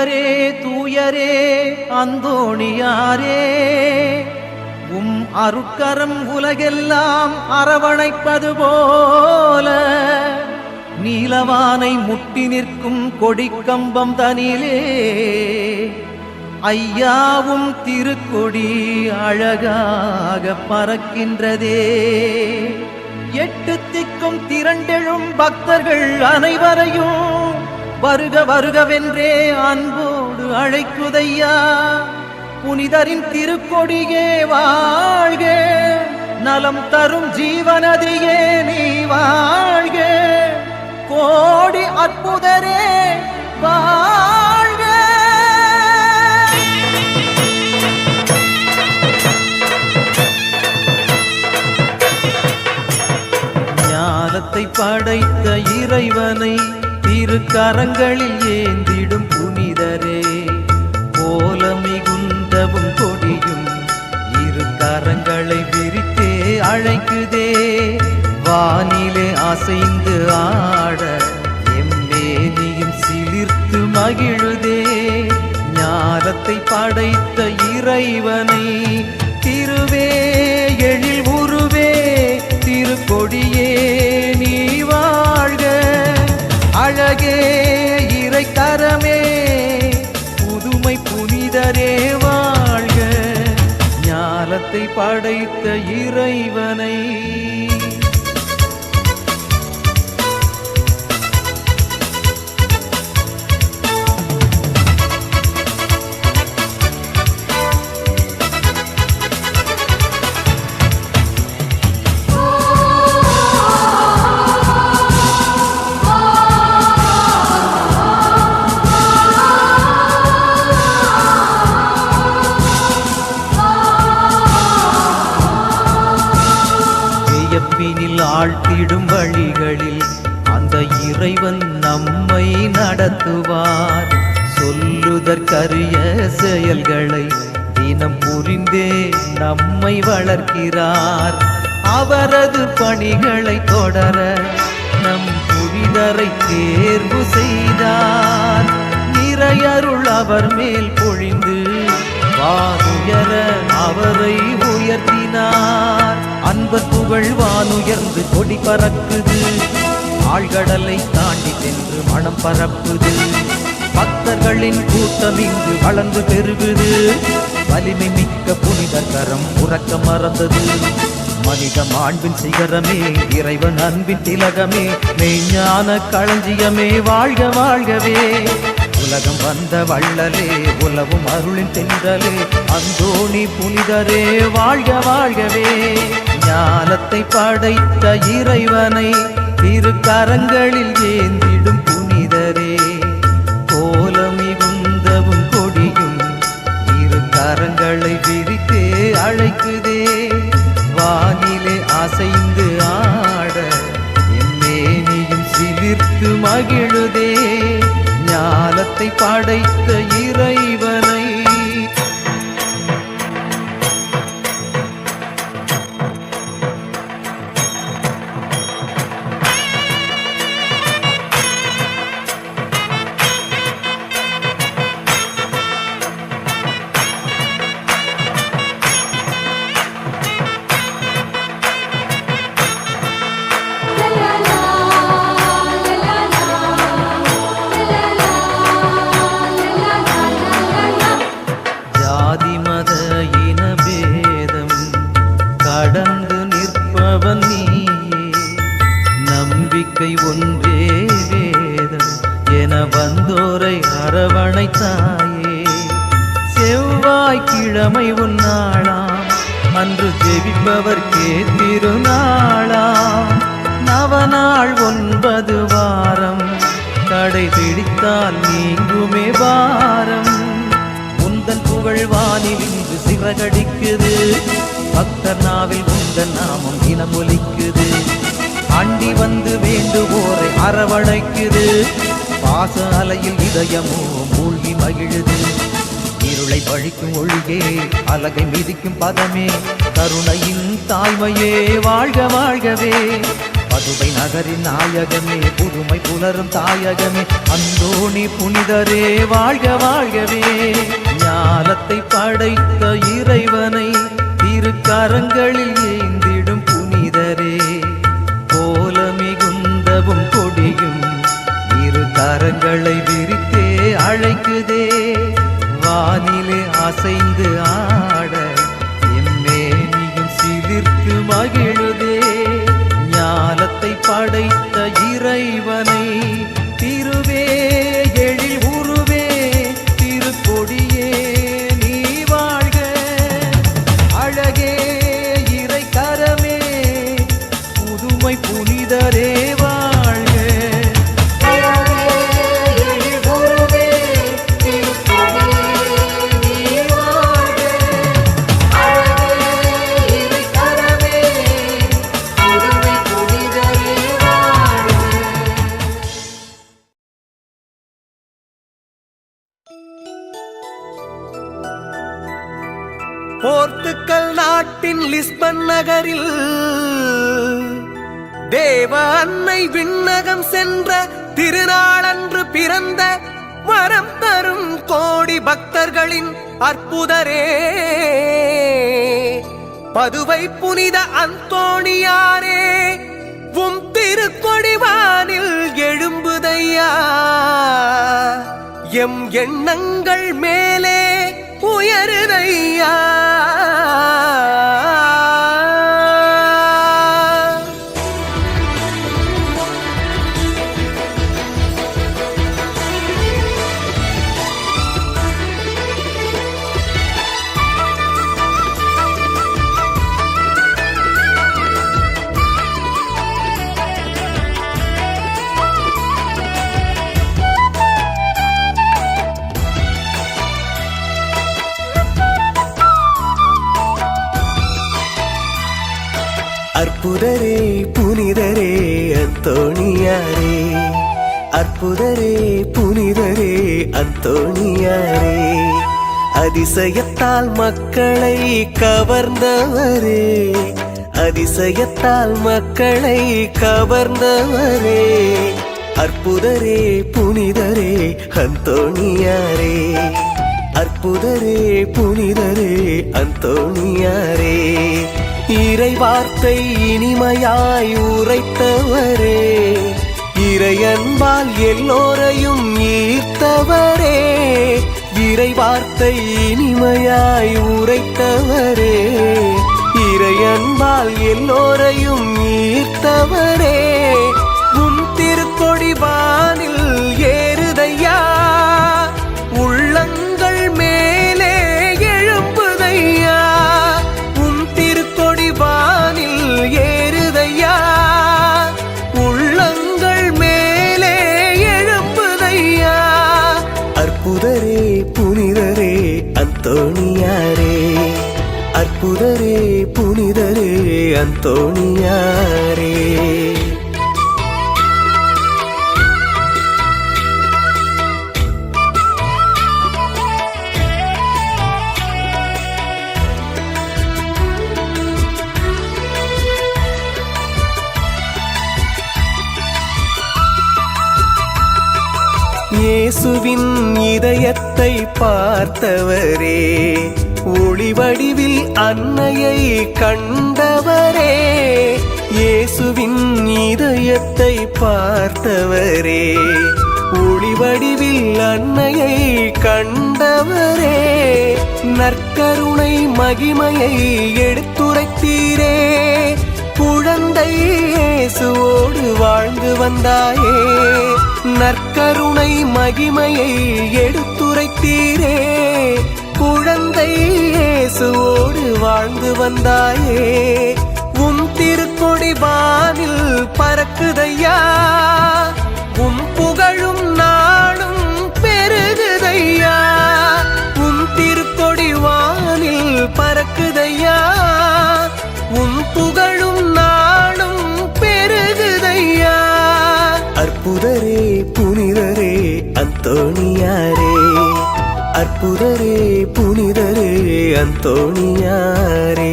புனிதரே தூயரே அந்தோணியாரே, அருட்கரம் உலகெல்லாம் அரவணைப்பது போல, நீலவானை முட்டி நிற்கும் கொடிக்கம்பம் தனிலே ஐயாவும் திருக்கொடி அழகாக பறக்கின்றதே. 8 திக்கும் திரண்டெழும் பக்தர்கள் அனைவரையும் வருக வருகவென்றே அன்போடு அழைக்குதையா. புனிதரின் திருக்கொடியே வாழ்க, நலம் தரும் ஜீவனதியே நீ வாழ்க, கோடி அற்புதரே வாழ்க. ஞானத்தை படைத்த இறைவனை திருக்கரங்களில் ஏந்திடும் புனிதரே, போல மிகுந்தவும் கொடியும் இரு கரங்களை விரித்தே அழைக்குதே. வானிலே அசைந்து ஆட எம்மேனியும் சிலிர்த்து மகிழுதே. ஞானத்தை படைத்த இறைவனை திருவே எழில் உருவே திருக்கொடியே நீ வாழ்க. அழகே இறைக்கரமே புதுமை புனிதரே வாழ்க, ஞானத்தை படைத்த இறைவனை. ஆழ்த்திடும் வழிகளில் அந்த இறைவன் நம்மை நடத்துவார். சொல்லுதற்கரிய செயல்களை தினம் புரிந்தே நம்மை வளர்க்கிறார். அவரது பணிகளை தொடர நம் புனிதரை தேர்வு செய்தார். நிறையருள் அவர் மேல் பொழிந்து வானுயர அவரை உயர்த்தினார். அன்பர் புகழ் வானுயர்ந்து கொடி பறக்குது, ஆழ்கடலை தாண்டி சென்று மனம் பரப்புது. பக்தர்களின் கூட்டம் இங்கு வளர்ந்து பெருகுது. வலிமை மிக்க புனிதர் கரம் உறக்க மறந்தது. மனித மாண்பின் சிகரமே இறைவன் அன்பின் திலகமே, மெய்ஞான களஞ்சியமே வாழ்க வாழ்கவே. உலகம் வந்த வள்ளலே உலவும் அருளின் தென்றலே, அந்தோணி புனிதரே வாழ்க வாழ்கவே. ஞானத்தை படைத்த இறைவனை திருக்கரங்களில் ஏந்திடும் புனிதரே, கோல மிகுந்தவும் கொடியும் இரு கரங்களை விரித்தே அழைக்குதே. வானிலே அசைந்து ஆட எம்மேனியும் சிலிர்த்து மகிழுதே. ஞானத்தை படைத்த இறைவனை. கடந்து நிற்பவன் நீயே, நம்பிக்கை ஒன்றே வேதம் என வந்தோரை அரவணைத்தாயே. செவ்வாய்க்கிழமை உன்னாளாம், அன்று ஜெபிப்பவர்க்கே திருநாளாம். நவநாள் 9 வாரம் கடை பிடித்தால் நீங்குமே வாரம். உந்தன் புகழ் வானில் இன்று சிறகடிக்குது, பக்தர் நாவில் உந்தன் நாமம் தினமொலிக்குது. ஆண்டி வந்து வேண்டுவோரை அரவணைக்குது, பாச அலையில் இதயமோ மூழ்கி மகிழுது. இருளை பழிக்கும் ஒளியே அலகை மிதிக்கும் பதமே, கருணையின் தாய்மையே வாழ்க வாழ்கவே. பதுவை நகரின் நாயகமே புதுமை புலரும் தாயகமே அந்தோணி புனிதரே வாழ்க வாழ்கவே. ஞானத்தை படைத்த இறைவனை திருக்கரங்களில் ஏந்திடும் புனிதரே போல மிகுந்தவும் கொடியும் இரு கரங்களை விரித்தே அழைக்குதே. வானிலே அசைந்து ஆட எம்மேனியும் சிலிர்த்து மகிழுதே. ஞானத்தை படைத்த இறைவனை திருவே எழில் உருவே திருக்கொடியே நீ வாழ்க. அழகே இறை கரமே புதுமை புனிதரே வாழ்க. போர்த்துக்கல் நாட்டின் லிஸ்பன் நகரில் தேவ அன்னை விண்ணகம் சென்ற திருநாளன்று பிறந்த வரம் தரும் கோடி பக்தர்களின் அற்புதரே பதுவை புனித அந்தோணியாரே உம் திருக்கொடிவானில் எழும்புதையா. எம் எண்ணங்கள் மேலே உயருதையா. அற்புதரே புனிதரே அந்தோணியாரே அற்புதரே புனிதரே அந்தோணியாரே அதிசயத்தால் மக்களை கவர்ந்தவரே அதிசயத்தால் மக்களை கவர்ந்தவரே அற்புதரே புனிதரே அந்தோணியாரே அற்புதரே புனிதரே அந்தோணியாரே இறை வார்த்தை இனிமையாய் உரைத்தவரே இறையன்பால் எல்லோரையும் ஈர்த்தவரே இறை வார்த்தை இனிமையாய் உரைத்தவரே இறையன்பால் எல்லோரையும் ஈர்த்தவரே உம் திருக்கொடி வானில் ஏறுதையா. உள்ளங்கள் மேலே எழும்புதையா. உம் திருக்கொடி வானில் ஏறுதையா. உள்ளங்கள் மேலே எழும்புதையா. அற்புதரே புனிதரே அந்தோணியாரே அற்புதரே புனிதரே அந்தோணியாரே. இயேசுவின் இதயத்தை பார்த்தவரே ஒளி வடிவில் அன்னையை கண்டவரே இயேசுவின் இதயத்தை பார்த்தவரே ஒளி வடிவில் அன்னையை கண்டவரே நற்கருணை மகிமையை எடுத்துரைத்தீரே குழந்தை இயேசுவோடு வாழ்ந்து வந்தாயே நற்கருணை மகிமையை எடுத்துரைத்தீரே குழந்தை இயேசுவோடு வாழ்ந்து வந்தாயே உம் திருக்கொடி வானில் பறக்குதையா உம் புகழும் நாளும் பெருகுதையா உம் திருக்கொடி வானில் பறக்குதையா உம் புகழும் நாளும் பெருகுதையா. அற்புதரே புனிதரே அந்தோணியாரே அற்புதரே புனிதரே அந்தோணியாரே.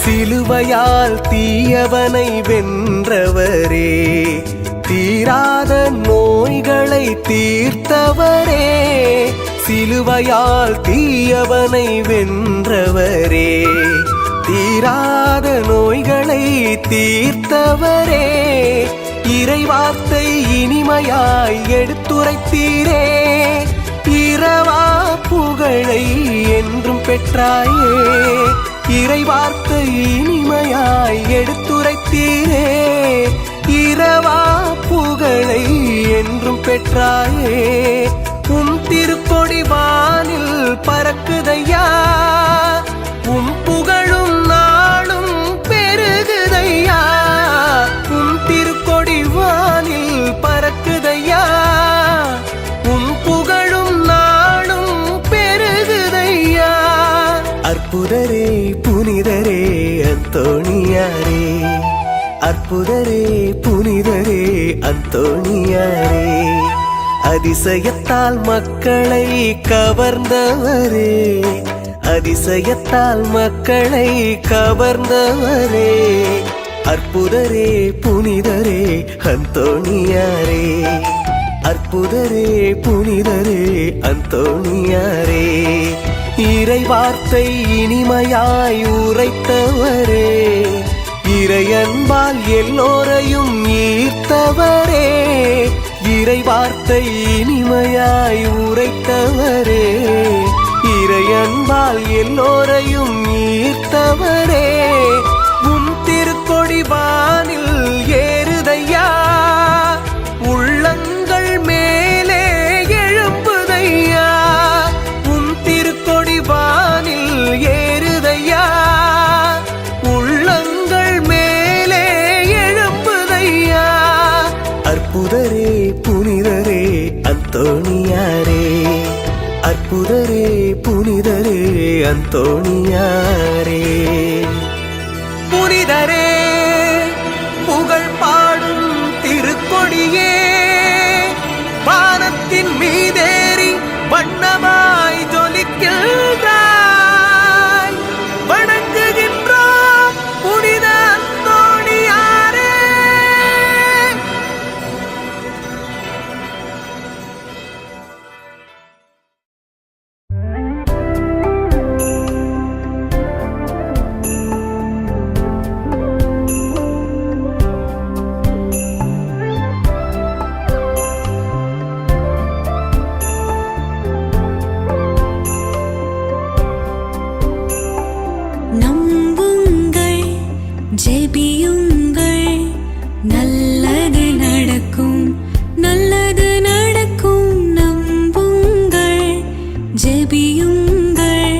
சிலுவையால் தீயவனை வென்றவரே, தீராத நோய்களை தீர்த்தவரே. சிலுவையால் தீயவனை வென்றவரே, தீராத நோய்களை தீர்த்தவரே. இறைவார்த்தை இனிமையாய் எடுத்துரைத்தீரே, இரவா புகழை என்றும் பெற்றாயே. இறைவார்த்தை இனிமையாய் எடுத்துரைத்தீரே, இரவா புகழை என்றும் பெற்றாயே. திருக்கொடி வானில் பறக்குதையா, புகழும் நாளும் பெருகுதையா. திருக்கொடி வானில் பறக்குதையா, புகழும் நாளும் பெருகுதையா. அற்புதரே புனிதரே அந்தோணியாரே, அற்புதரே புனிதரே அந்தோணியாரே. அதிசயத்தால் மக்களை கவர்ந்தவரே, அதிசயத்தால் மக்களை கவர்ந்தவரே. அற்புதரே புனிதரே அந்தோணியாரே, அற்புதரே புனிதரே அந்தோணியாரே. இறைவார்த்தை இனிமையாய் உரைத்தவரே, இறையன்பால் எல்லோரையும் ஈர்த்தவரே. இறைவார்த்தை இனிமையாய் உரைத்தவரே, இறையன்பால் எல்லோரையும் ஈர்த்தவரே. திருக்கொடி வானில் ஏறுதையா, உள்ளங்கள் மேலே எழும்புதையா. திருக்கொடி வானில் ஏறுதையா, உள்ளங்கள் மேலே எழும்புதையா. அற்புதரே புனிதரே அந்தோணியாரே, அற்புதரே புனிதரே அந்தோணியாரே. புனிதரே புகழ் பாடும் திருக்கொடியே, வானத்தின் மீதேறி வண்ணமாய் ஜொலிக்கின்றாய். வணங்குகின்றோம் புனித அந்தோணியாரே. நம்புங்கள், ஜெபியுங்கள், நல்லது நடக்கும், நல்லது நடக்கும். நம்புங்கள், ஜெபியுங்கள்,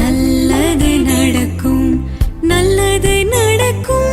நல்லது நடக்கும், நல்லது நடக்கும்.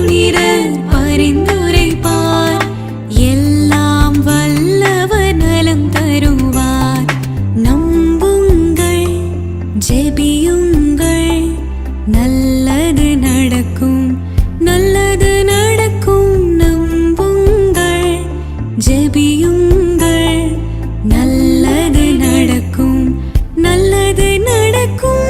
புனிதர் பரிந்துரைப்பார் எல்லாம் வல்லவர் நலம் தருவார் நம்புங்கள் ஜெபியுங்கள் நல்லது நடக்கும் நல்லது நடக்கும் நம்புங்கள் ஜெபியுங்கள் நல்லது நடக்கும் நல்லது நடக்கும்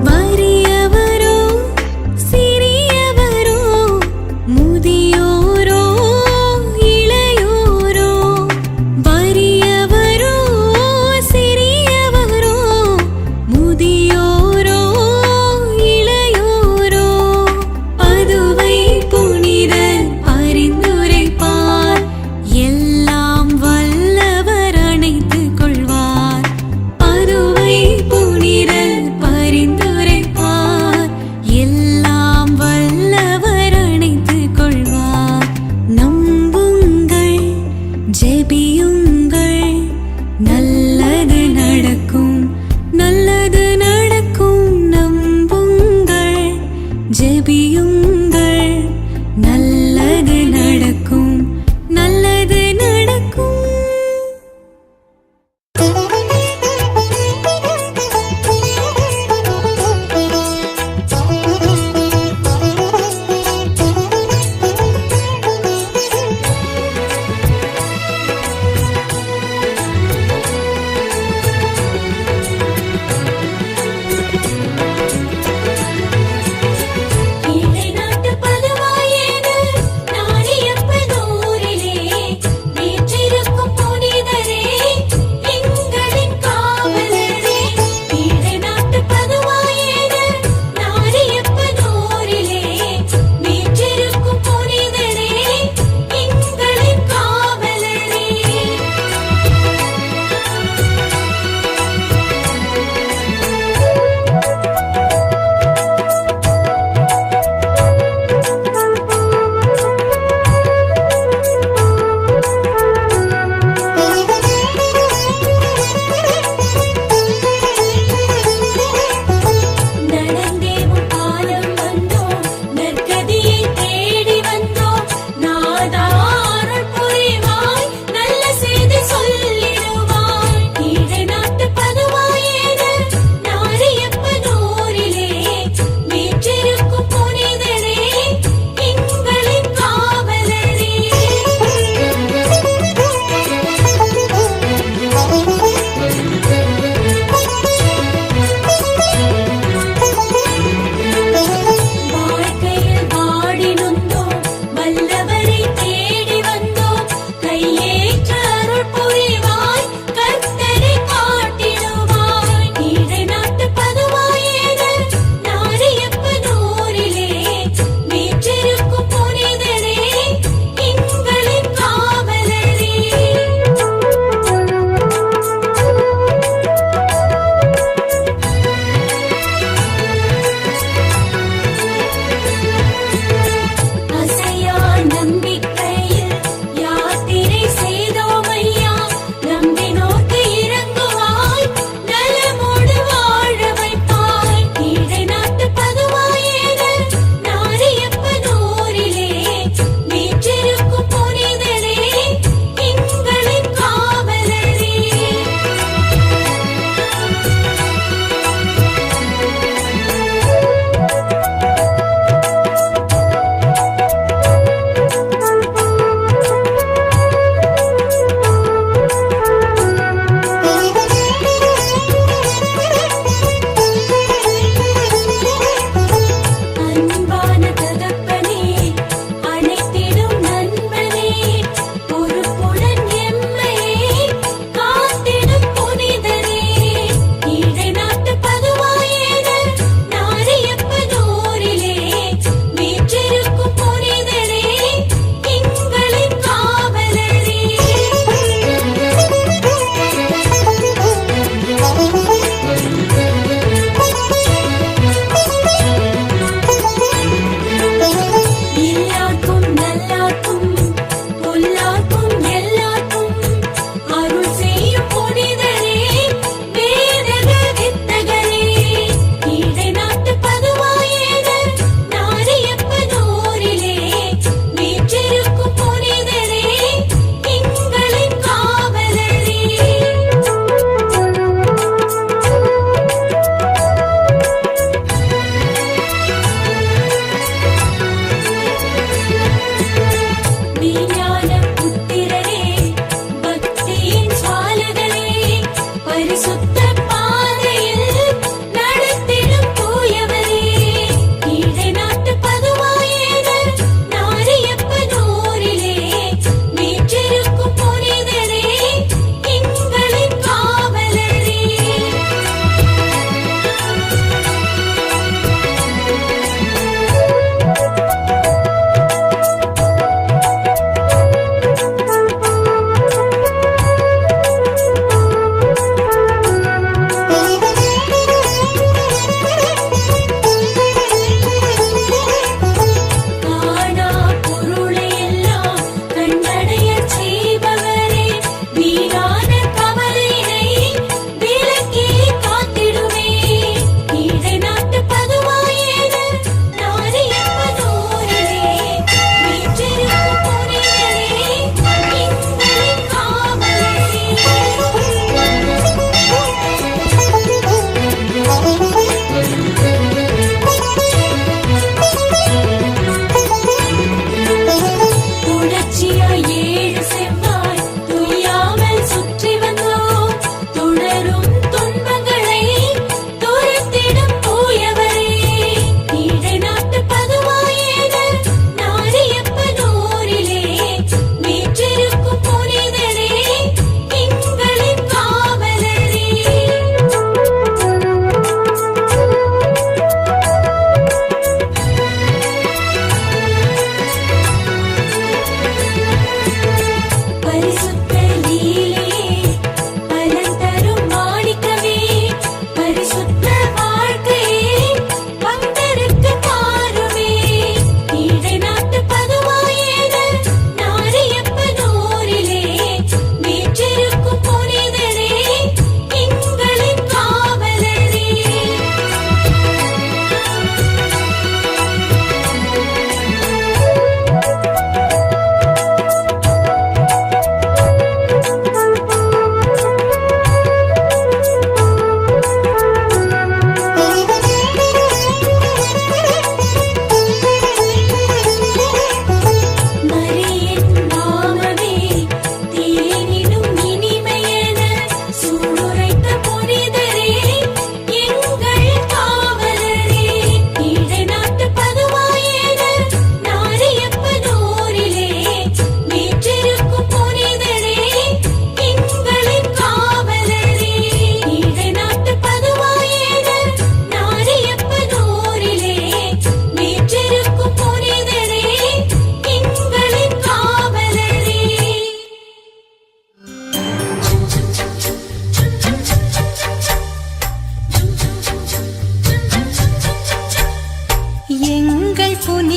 வறியவரோ சிறியவரோ முதியோரோ இளையோரோ வறியவரோ சிறியவரோ முதியோரோ இளையோரோ பதுவை புனிதர் பரிந்துரைப்பார் எல்லாம் வல்லவர் அணைத்துக் கொள்வார் பதுவை புனிதர் பரிந்துரைப்பார் எல்லாம் வல்லவர் அணைத்துக் கொள்வார் நம்புங்கள் ஜெபியுங்கள் நல்லது நடக்கும் நல்லது நடக்கும் நம்புங்கள் ஜெபியுங்கள் நல்லது நடக்கும் நல்லது நடக்கும் இளை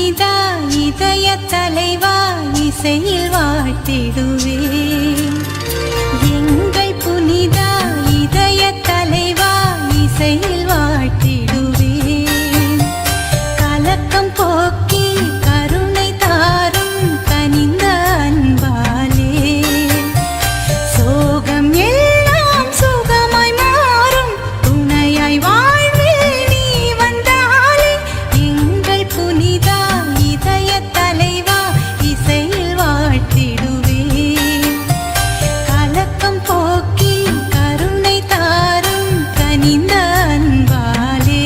புனிதா இதய தலைவா இசையில் வாழ்த்திடுவேன். எங்கள் புனிதா இதய தலைவா இசையில் வாழ்த்திடுவேன். கலக்கம் போக்கி கருணை தாரும் கனிந்த அன்பாலே சோகம் எல்லாம் சுகமாய் மாறும் துணையாய் வாழ்வில் நீ வந்தாலே. எங்கள் புனிதா இதய தலைவா இசையில் வாழ்த்திடுவேன். கலக்கம் போக்கி கருணை தாரும் கனிந்த அன்பாலே.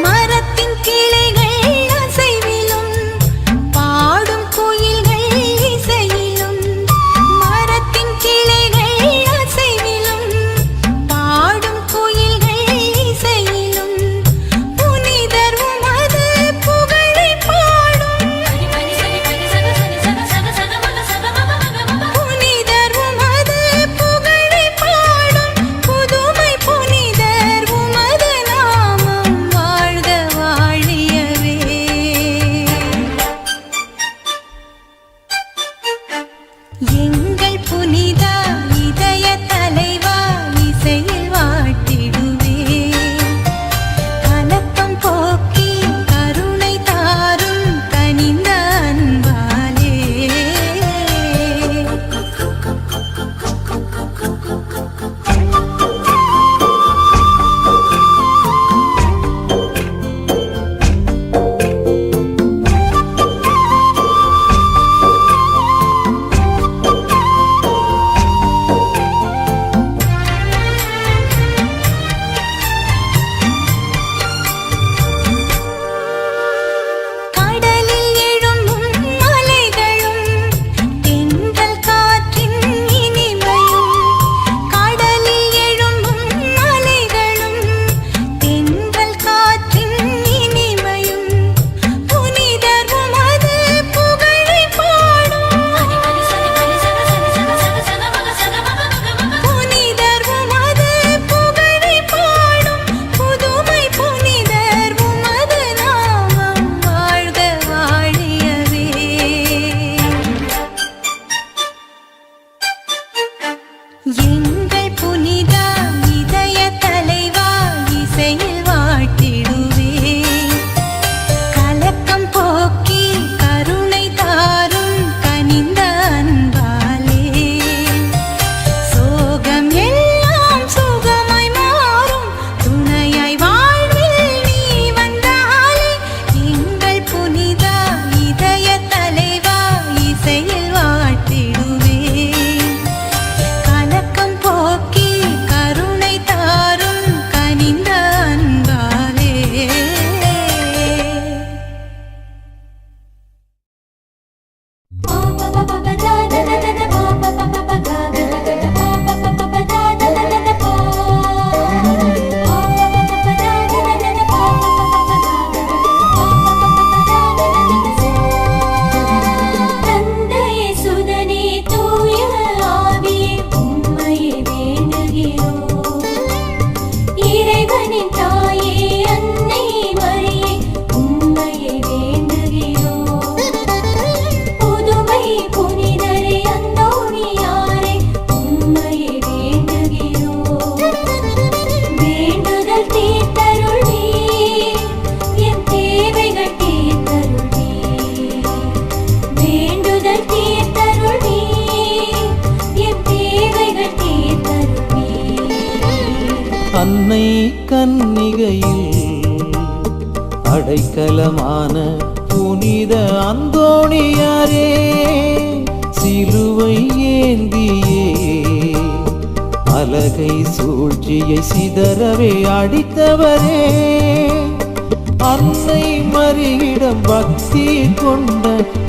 மரத்தின் கிளைகள் அசைவிலும் பாடும் குயில்கள் இசையிலும். மரத்தின் கிளைகள் அசைவிலும் பாடும் குயில்கள் இசையிலும். புனிதர் உமது புகழை பாடும். புனிதர் உமது புகழை பாடும். புதுமை புனிதர் உமது நாமம் வாழ்க வாழியவே. எங்கள் புனிதா இதய தலைவா இசையில் வாழ்த்திடுவேன். கலக்கம் போக்கி கருணை தாரும் கனிந்த அன்பாலே. கடலில் எழும்பும் மலைகளும் தென்றல் காற்றின் இனிமையும். கடலில் எழும்பும் மலைகளும் தென்றல் காற்றின் இனிமையும். புனிதர் உமது புகழை பாடும். புனிதர் உமது புகழை பாடும். புதுமை புனிதர் உமது நாமம் வாழ்க வாழியவே. எங்கள் புனிதா இதய தலைவா இசையில் வாழ்த்திடுவேன். கலக்கம் போக்கி கருணை தாரும் கனிந்த அன்பாலே சோகம் எல்லாம் சுகமாய் மாறும் துணையாய் வாழ்வில் நீ வந்தாலே. எங்கள் புனிதா இதய தலைவா இசையில் வாழ்த்திடுவேன். கலக்கம் போக்கி கருணை தாரும் கனிந்த அன்பாலே. தந்தையே சுதனே தூய ஆவியே உம்மையே வேண்டுகிறோம். இறைவனின் தாயே அன்னை மரியே உம்மையே வேண்டுகிறோம். புதுமை புனிதரே அந்தோணியாரே உம்மையே வேண்டுகிறோம். வேண்டுதல் தீர்த்தருள்வீர் என் தேவைகள் தீர்த்தருள்வீர். வேண்டுதல் தீர்த்தருள்வீர் என் தேவைகள் தீர்த்தருள்வீர். அன்னை கன்னிகையில் அடைக்கலமான புனித அந்தோணியாரே சிலுவை ஏந்தியே அலகை சூழ்ச்சியை சிதறவே அடித்தவரே, அன்னை மரியிடம் பக்தி கொண்ட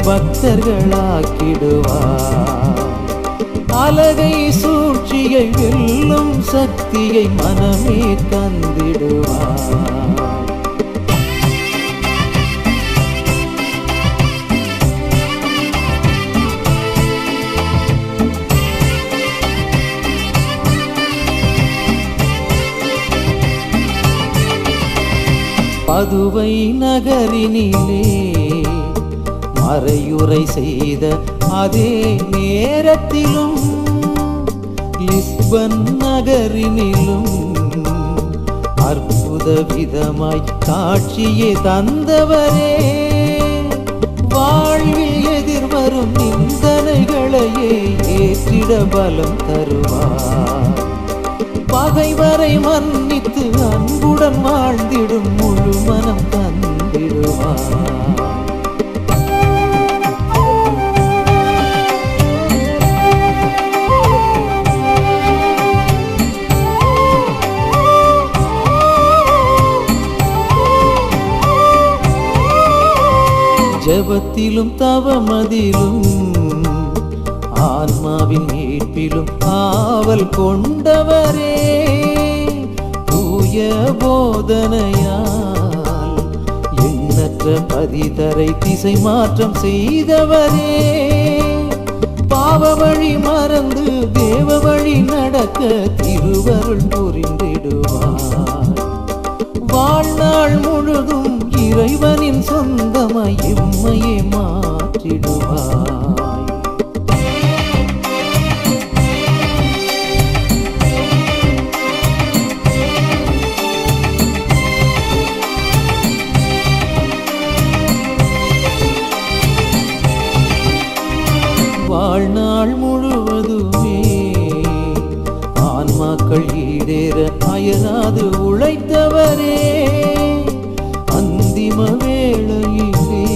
பக்தர்களாக்கிடுவார். அலகை சூழ்ச்சியை வெல்லும் சக்தியை மனமே தந்திடுவார். பதுவை நகரினிலே மறையுரை செய்த அதே நேரத்திலும் லிஸ்பன் நகரினிலும் அற்புத விதமாய் காட்சியை தந்தவரே, வாழ்வில் எதிர்வரும் நிந்தனைகளையே ஏற்றிட பலம் தருவார். பகைவரை மன்னித்து அன்புடன் வாழ்ந்திடும் முழு மனம் தந்திடுவார். ஜபத்திலும் தவமதிலும் ஆன்மாவின் மீட்பிலும் ஆவல் கொண்டவரே, தூய போதனையால் எண்ணற்ற பதிதரை திசை மாற்றம் செய்தவரே, பாவ வழி மறந்து தேவ வழி நடக்க திருவருள் புரிந்திடுவார். வாழ்நாள் முழுதும் இறைவனின் சொந்தமாய் எம்மையே மாற்றிடுவார். வாழ்நாள் முழுவதுமே ஆன்மாக்கள் ஈடேற அயராது உழைத்தவரே, அந்திம வேளையிலே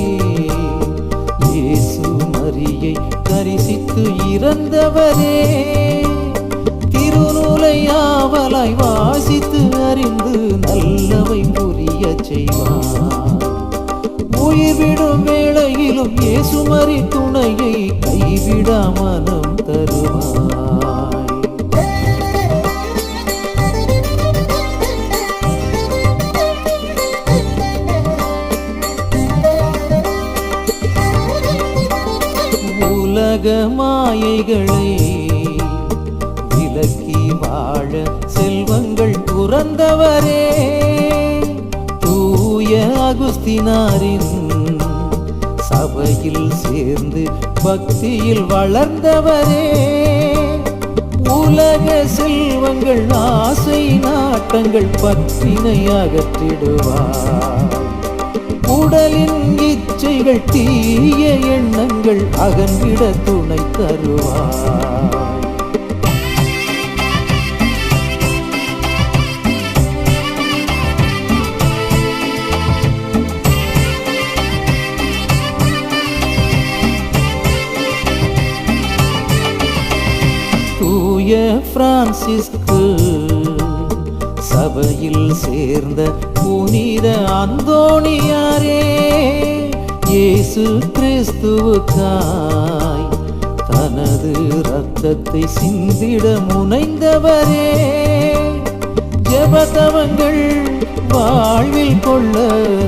இயேசு மரியை தரிசித்து இறந்தவரே, திருநூலை ஆவலாய் வாசித்து அறிந்து நல்லவை புரிய செய்வார். உயிர்விடும் வேளையிலும் இயேசு மரி துணையை கைவிட மனம் தருவாய். உலக மாயைகளை விலக்கி வாழ செல்வங்கள் துறந்தவரே, தூய அகுஸ்தினாரின் சபையில் சேர்ந்து பக்தியில் வளர்ந்தவரே, உலக செல்வங்கள் ஆசை நாட்டங்கள் பற்றினை அகற்றிடுவார். உடலின் இச்சைகள் தீய எண்ணங்கள் அகன்றிட துணை தருவார். தூய பிரான்சிஸ்கு சபையில் சேர்ந்த புனித அந்தோணியாரே, இயேசு கிறிஸ்துவுக்காய் தனது இரத்தத்தை சிந்திட முனைந்தவரே, ஜெபதவங்கள் வாழ்வில் கொள்ள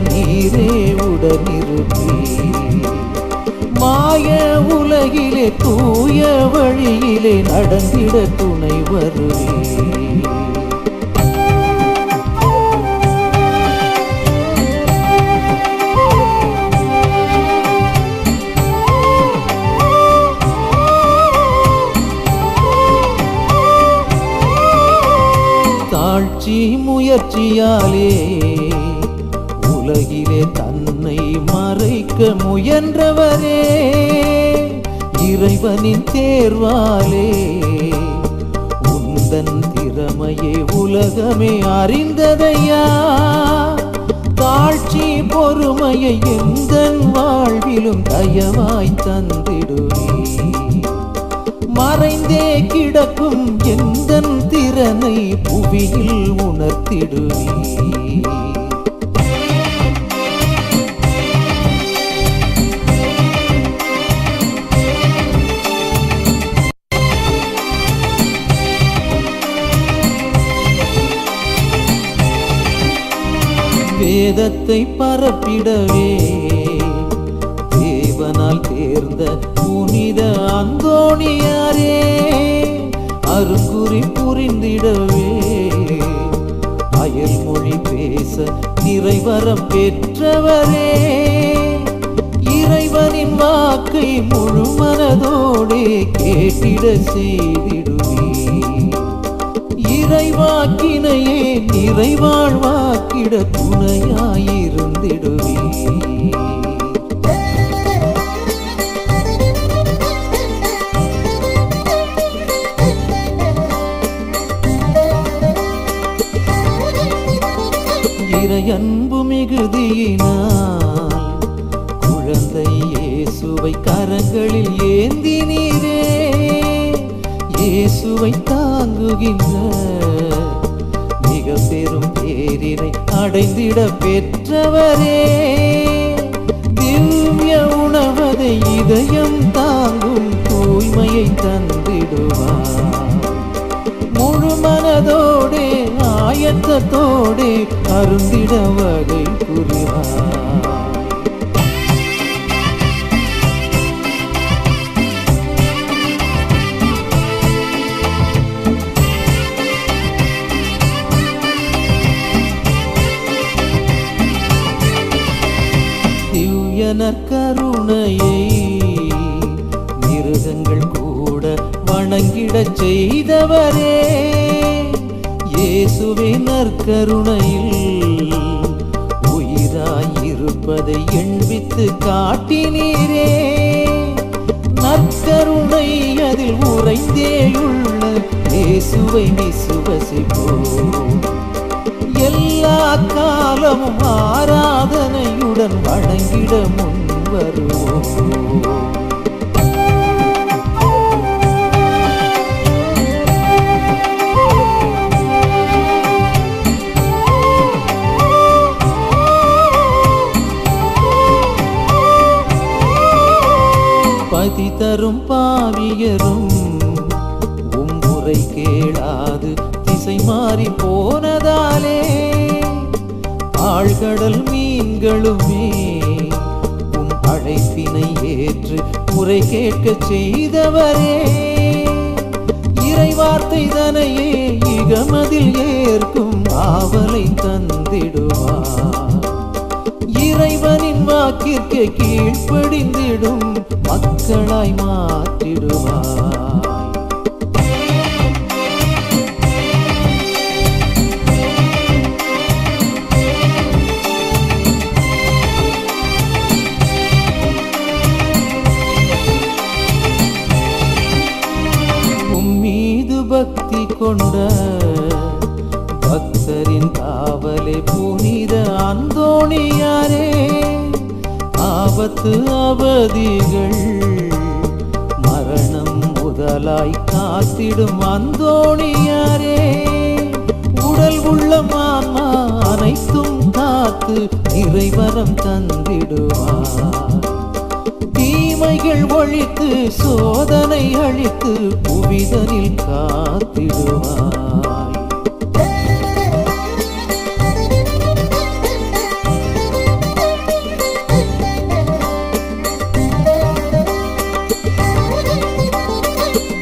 நீரே உடனிருப்பீர். மாய உலகிலே தூய வழியிலே நடந்திட துணை வருவீர். தாழ்ச்சி முயற்சியாலே உலகிலே தன்னை மறைக்க முயன்றவரே, இறைவனின் தேர்வாலே உந்தன் திறமையை உலகமே அறிந்ததையா. தாழ்ச்சி பொறுமையை எந்தன் வாழ்விலும் தயவாய் தந்திடுவே, மறைந்தே கிடக்கும் எந்தன் திற இதனை புவியில் உணர்த்திடுவீர். வேதத்தை பரப்பிடவே தேவனால் தேர்ந்த புனித அந்தோணியாரே, அருங்குறி புரிந்திடவே அயல் மொழி பேச நிறைவரம் பெற்றவரே, இறைவனின் வாக்கை முழு மனதோடே கேட்டிட செய்திடுவே. இறைவாக்கினையே நிறைவாழ்வாக்கிட துணையாயிருந்திடுவே. இறையன்பு மிகுதியினால் குழந்தை இயேசுவை கரங்களில் ஏந்தினீரே, இயேசுவை தாங்குகின்ற மிக பெரும் பேரினை அடைந்திட பெற்றவரே, திவ்ய உணவதை இதயம் தாங்கும் தூய்மையை தந்திடுவார். முழு மனதோடே ஆயத்தத்தோடே அருந்திட வகை புரிவார். கருணையை மிருகங்கள் கூட வணங்கிடச் செய்தவரே, இயேசுவே நற்கருணையில் உயிராயிருப்பதை எண்பித்து காட்டினீரே, நற்கருணை அதில் உறைந்தேயுள்ள இயேசுவை விசுவசிப்போம். எல்லா காலமும் ஆராதனையுடன் வணங்கிட முன் வருவோம். பதி தரும் பாவியரும் உம்முறை கேளாது திசை மாறி போனதாலே, ஆழ்கடல் மீன்களுமே உம் அழைப்பினை ஏற்று முறை கேட்க செய்தவரே, இறைவார்த்தை தனையே இகமதில் ஏற்கும் ஆவலை தந்திடுவார். இறைவனின் வாக்கிற்கு கீழ்ப்படிந்திடும் மக்களாய் மாற்றிடுவார். பக்தி கொண்ட பக்தரின் காவலே புனித அந்தோணியாரே, ஆபத்து அவதிகள் மரணம் முதலாய் காத்திடும் அந்தோணியாரே, உடல் உள்ளம் ஆன்மா அனைத்தும் காத்து இறைவரம் தந்திடுவார். தீமைகள் ஒழித்து சோதனை அழித்து புவிதனில் காத்திடுவாய்.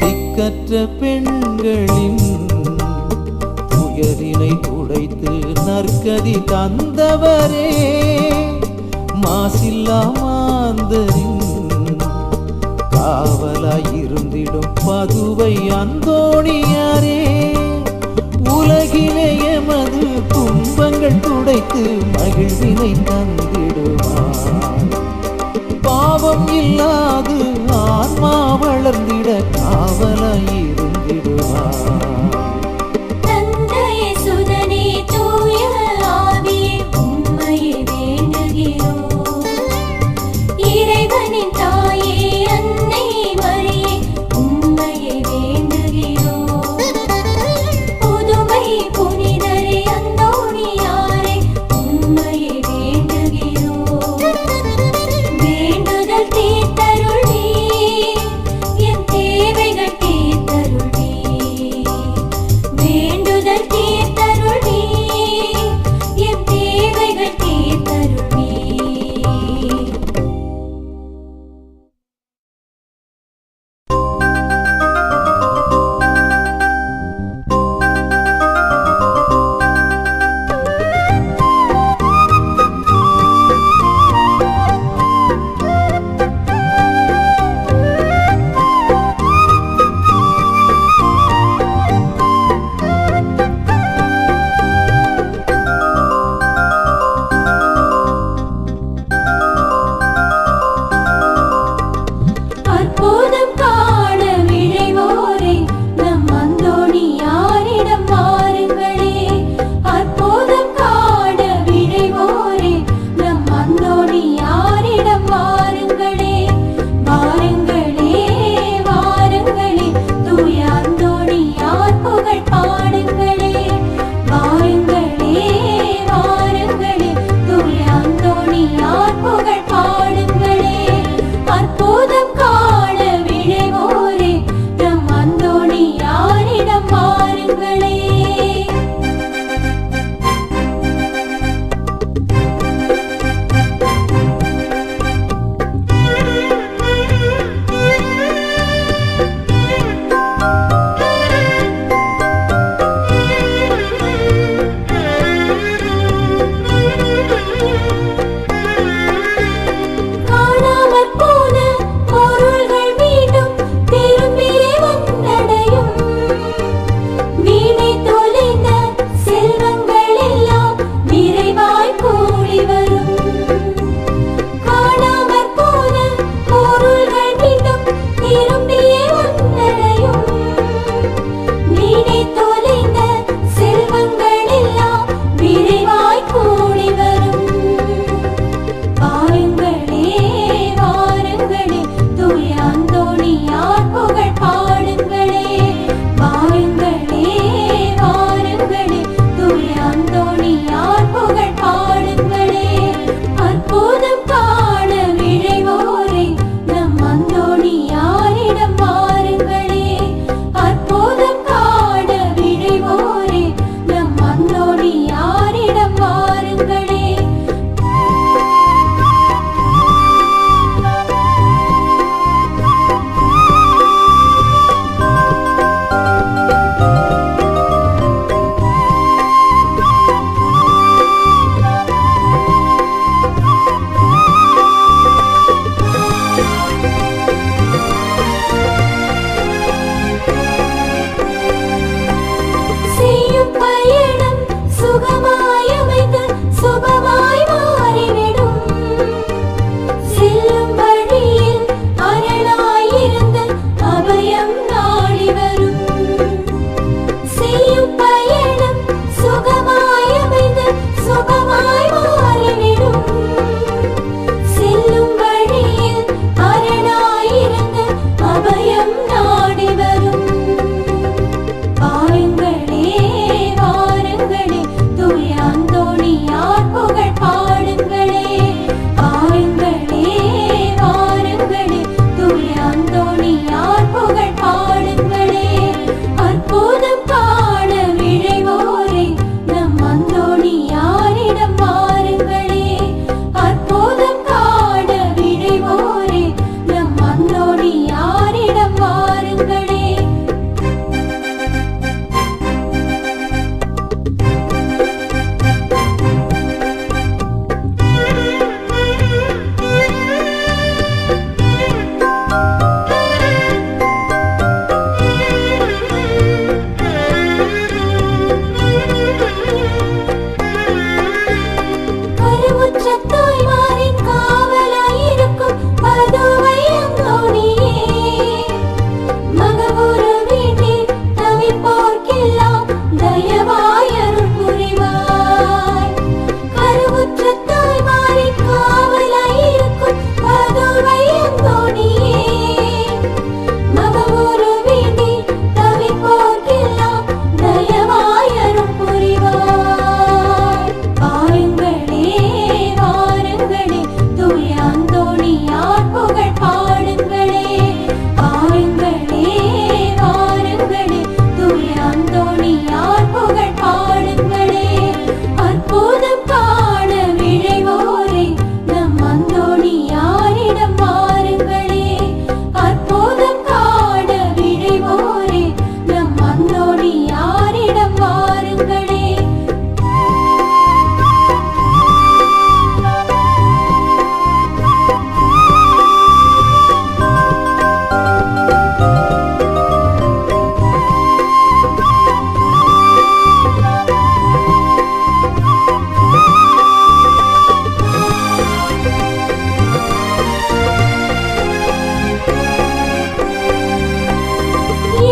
திக்கற்ற பெண்களின் துயரினை துடைத்து நற்கதி தந்தவரே, மாசில்லா மாந்தரின் காவலாயிருந்திடும் பதுவை அந்தோணியாரே, உலகிலே எமது துன்பங்கள் துடைத்து மகிழ்வினை தந்திடுவார். பாவம் இல்லாது ஆன்மா வளர்ந்திட காவலாயிருந்திடுவார். பார்ப்போர்க்கெல்லாம் தயவாய் அருள் புரிவாய். கருவுற்ற தாய்மாரின் காவலாய் இருக்கும் பதுவை அந்தோணியே, மகவுரு வேண்டி தவிப்போர்க்கெல்லாம் தயவாய் அருள் புரிவாய். பாருங்களே வாருங்களே தூய அந்தோணியார் புகழ் பாடுங்களே. பாருங்களே வாருங்களே தூய அந்தோணியார் புகழ் பாடுங்களே. அற்புதம் காண விழைவோரே நம் அந்தோணியாரிடம் வாருங்களே. அற்புதம் காண விழைவோரே நம் அந்தோணியாரிடம் வாருங்களே.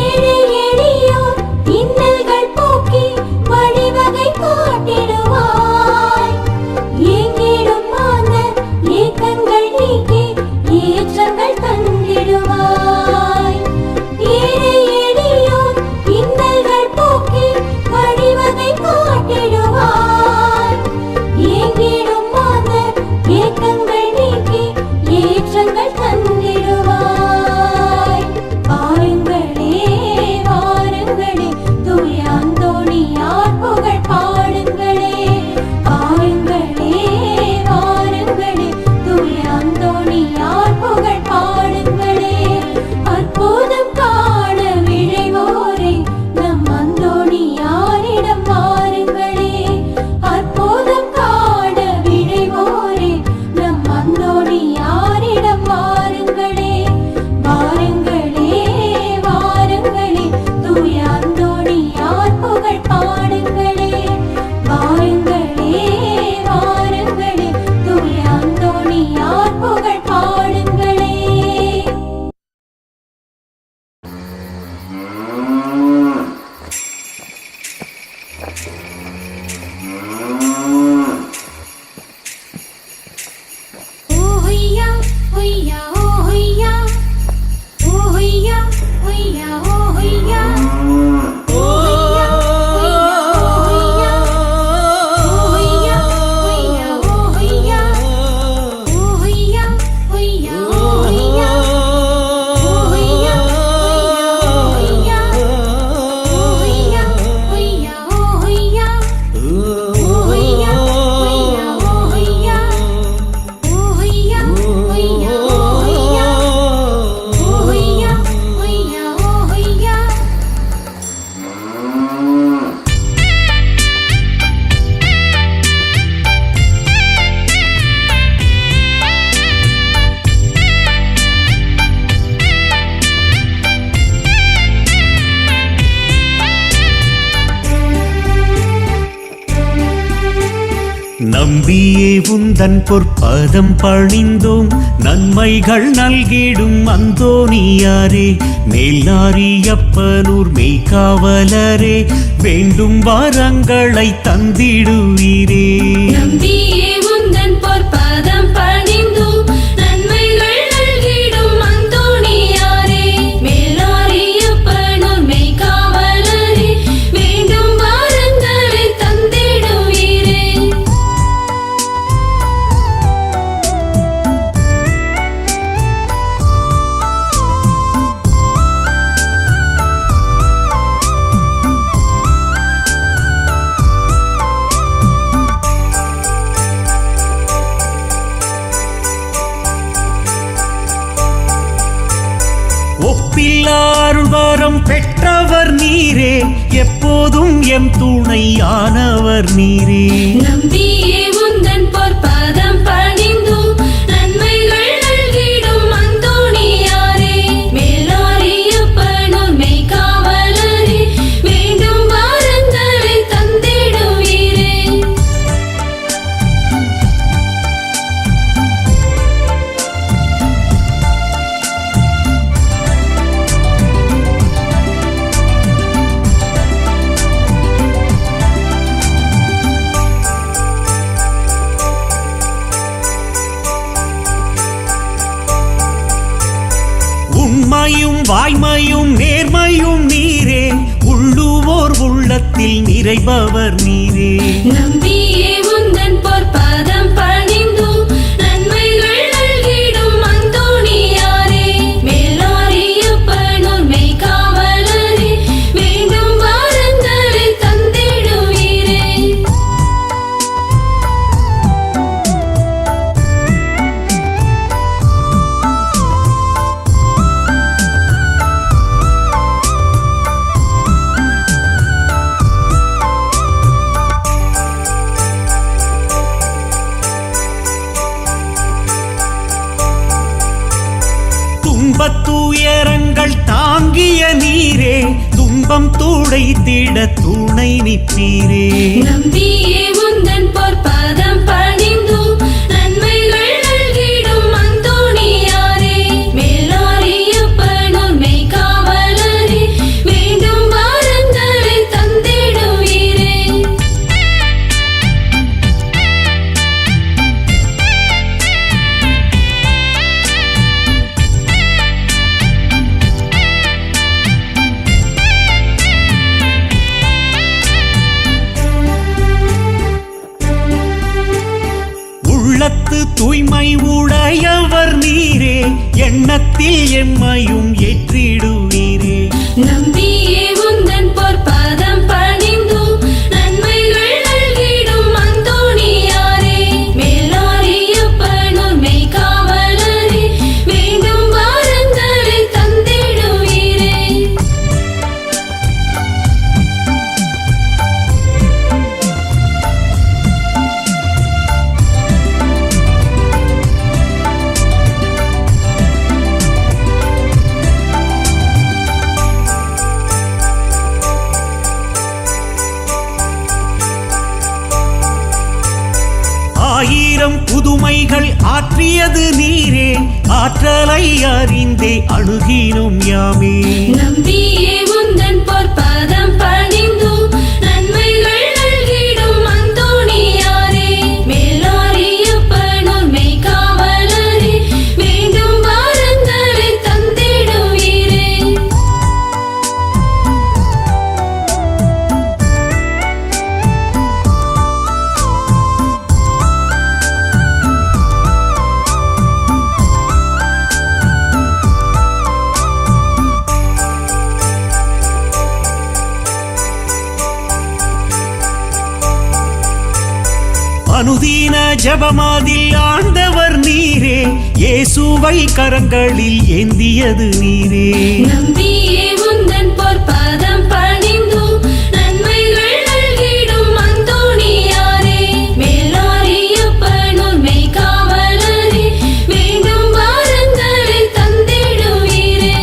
ஏழை எளியோர் இன்னல்கள் போக்கி வழிவகை காட்டிடுவாய். ஏங்கிடும் மாந்தர் ஏக்கங்கள் நீக்கி ஏற்றங்கள் தந்திடுவாய். ஏழை எளியோர் இன்னல்கள் போக்கி வழிவகை காட்டிடுவாய். ஏங்கிடும் மாந்தர் ஏக்கங்கள் நீக்கி ஏற்றங்கள் தந்திடுவாய். பாருங்களே வாருங்களே தூய அந்தோணியார் புகழ் பாடுங்களே. பாருங்களே வாருங்களே தூய அந்தோணியார் புகழ் பாடுங்களே. அற்புதம் காண விழைவோரே நம் அந்தோணியாரிடம் வாருங்களே. அற்புதம் காண விழைவோரே நம் அந்தோணியாரிடம் வாருங்களே. வாருங்களே வாருங்களே தூய அந்தோணியார் புகழ் பாடுங்களே. வாருங்களே வாருங்களே தூய அந்தோணியார் புகழ் பாடுங்களே. ஓ ஹொய்யா ஹொய்யா ஓ ஹொய்யா ஓ ஹொய்யா ஹொய்யா ஓ ஹொய்யா ஓ ஹொய்யா ஹொய்யா ஓ ஹொய்யா ஹொய்யா ஓ ஹொய்யா ஓ ஹொய்யா ஹொய்யா ஓ ஹொய்யா ஓ ஹொய்யா ஹொய்யா ஓ ஹொய்யா ஹொய்யா ஓ ஹொய்யா ஓ ஹொய்யா ஹொய்யா ஓ ஹொய்யா ஓ ஹொய்யா ஹொய்யா ஓ ஹொய்யா ஓ ஹொய்யா ஹொய்யா ஓ ஹொய்யா. நம்பியே உந்தன் பொற்பதம் பணிந்தோம், நன்மைகள் நல்கிடும் அந்தோணியாரே. மேல்நாரியப்பனூர் மெய்காவலரே, வேண்டும் வரங்களை தந்திடுவீரே. நம்பியே உந்தன் பொற்பதம் பணிந்தோம், நன்மைகள் நல்கிடும் அந்தோணியாரே. மேல்நாரியப்பனூர் மெய்காவலரே, வேண்டும் வரங்களை தந்திடுவீரே. ஒப்பில்லாருள் வரம் பெற்றவர் நீரே, எப்போதும் எம் துணையானவர் நீரே. நம்பியே உந்தன் பொற்பதம் பணிந்தோம், நன்மைகள் நல்கிடும் அந்தோணியாரே. மேல்நாரியப்பனூர் மெய்காவலரே, வேண்டும் வரங்களை தந்திடுவீரே. வாய்மையும் நேர்மையும் நீரே, உள்ளுவோர் உள்ளத்தில் நிறைபவர் நீரே. நம்பியே உந்தன் பொற்பாதம் பணிந்தும் நன்மைகள் நல்கிடும் அந்தோணியாரே, மேலாரியப்பனூர் மெய்காவலரே, வேண்டும் வாரங்களை தந்திடுவீரே. துன்பத்துயரங்கள் தாங்கிய நீரே, துன்பம் துடைத்திட துணை நிற்பீரே. நம்பியே உந்தன் பொற்பாதம் பணிந்தும் நன்மைகள் நல்கிடும் அந்தோணியாரே, மேலாரியப்பனூர் மெய்காவலரே, வேண்டும் வாரங்களை தந்திடுவீரே. உள்ளத்து தூய்மை உடையவர் நீரே, எண்ணத்தில் எம்மையும் ஏற்றிடுவீரே. நம்பியே உந்தன் பொற்பாதம் பணிந்தும் நன்மைகள் நல்கிடும் அந்தோணியாரே, மேலாரியப்பனூர் மெய்காவலரே, வேண்டும் வாரங்களை தந்திடுவீரே. ஆயிரம் புதுமைகள் ஆற்றியது நீரே, ஆற்றலை அறிந்தே அணுகினோம் யாமே. நம்பியே உந்தன் பொற்பாதம் பணிந்தும் நன்மைகள் நல்கிடும் அந்தோணியாரே, மேலாரியப்பனூர் மெய்காவலரே, வேண்டும் வாரங்களை தந்திடுவீரே. அனுதீன ஜபமாதில் ஆண்டவர் நீரே, இயேசுவை கரங்களில் ஏந்தியது நீரே. நம்பியே உந்தன் பொற்பாதம் பணிந்தும் நன்மைகள் நல்கிடும் அந்தோணியாரே, மேலாரியப்பனூர் மெய்காவலரே, வேண்டும் வாரங்களை தந்திடுவீரே.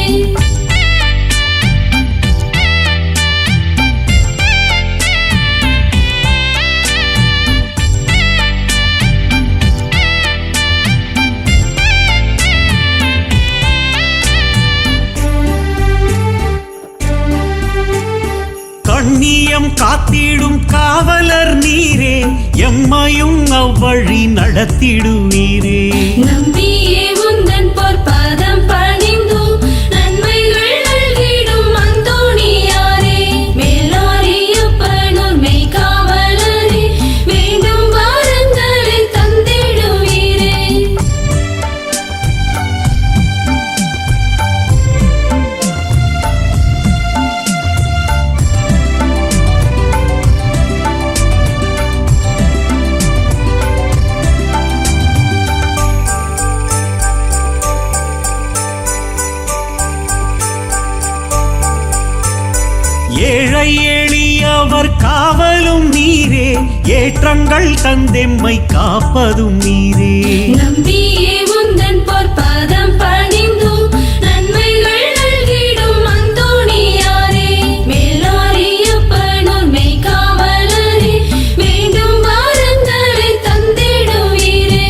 கண்ணியம் காத்திடும் காவலர் நீரே, எம்மையும் அவ்வழி நடத்திடுவீரே. நம்பியே உந்தன் பொற்பாதம் பணிந்தும் நன்மைகள் நல்கிடும் அந்தோணியாரே, மேலாரியப்பனூர் மெய்காவலரே, வேண்டும் வாரங்களை தந்திடுவீரே. ஏழை எளியவர் காவலும் நீரே, ஏற்றங்கள் தந்தெம்மை காப்பதும் நீரே. நம்பியே உந்தன் பொற்பாதம் பணிந்தும் நன்மைகள் நல்கிடும் அந்தோணியாரே, மேலாரியப்பனூர் மெய்காவலரே, வேண்டும் வாரங்களை தந்திடுவீரே.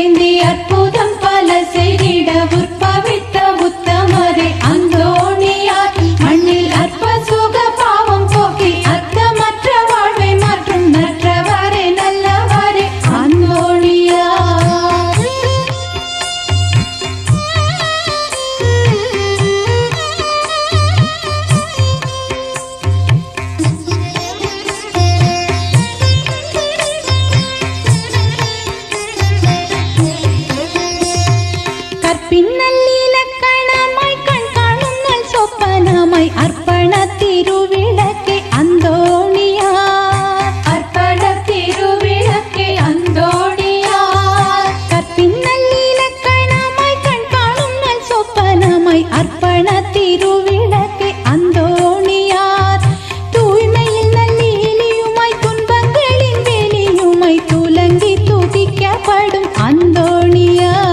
ஏந்தி அற்புதம் பல செய்திட உற்பவித்த உத்தமரே அந்தோணியார் மண்ணில் அற்ப சுக பாவம் போக்கி அர்த்தமற்ற வாழ்வை மாற்றும் நற்றவரே நல்லவரே அந்தோணியார். கற்பின்னல்லிலக்கணமாய் கண் காணும் நல் சொப்பனமாய் அர்ப்பண திருவிளக்கே அந்தோணியார். அர்ப்பண திருவிளக்கே அந்தோணியார். கற்பின்னல்லிலக்கணமாய் கண் காணும் நல் சொப்பனமாய் அர்ப்பண திருவிளக்கே அந்தோணியார். தூய்மையில் நல்லிலியுமாய் துன்பங்களின் வேலியுமாய் துலங்கி துதிக்கப்படும் அந்தோணியார்.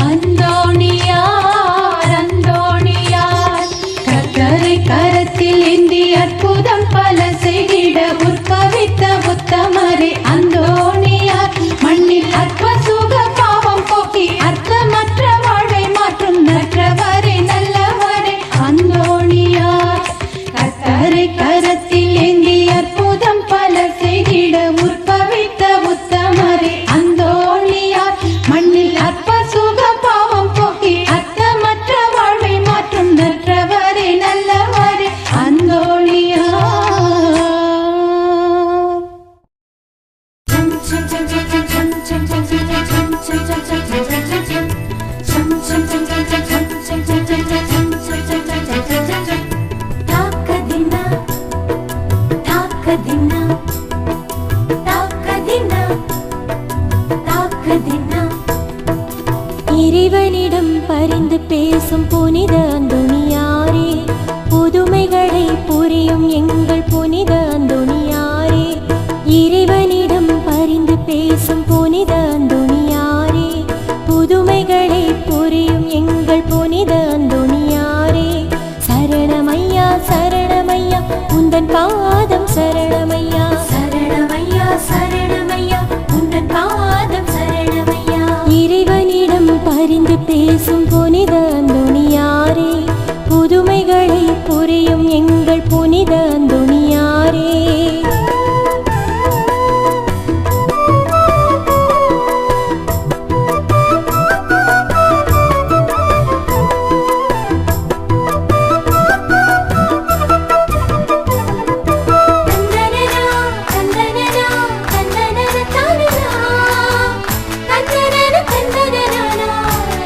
அந்தோணியார் அந்தோணியார். கர்த்தரை கரத்தில் ஏந்தி அற்புதம் பல செய்திட உற்பவித்த உத்தமரே அந்தோணியார் மண்ணில் அற்ப சுக பாவம் போக்கி அர்த்தமற்ற வாழ்வை மாற்றும் நற்றவரே நல்லவரே அந்தோணியார். கர்த்தரை கரத்தில் ஏந்தி அற்புதம் பல செய்திட உற்பவித்த உத்தமரே அந்தோணியார் மண்ணில் அற்ப சுக பாவம் போக்கி அர்த்தமற்ற வாழ்வை மாற்றும் நற்றவரே நல்லவரே அந்தோணியார். தாக்கதின்னா தாக்கதின்னா தாக்கதின்னா தாக்கதின்னா. இறைவனிடம் பரிந்து பேசும் புனித அந்தோணியாரே, புதுமைகளை புரியும் எங்கள் புனித அந்தோணியாரே. இறைவனிடம் பரிந்து பேசும் புனித அந்தோணியாரே, புதுமைகளை புரியும் எங்கள் புனித அந்தோணியாரே. சரணமையா சரணமையா உந்தன் பாதம் சரணமையா. சரணமையா சரணமையா உந்தன் பாதம் சரணமையா. இறைவனிடம் பரிந்து பேசும் புனித அந்தோணியாரே, புதுமைகளை புரியும் எங்கள் புனித அந்தோணியாரே. தந்தனனா தந்தனனா தந்தனன தானனா தந்தனன தந்தனனா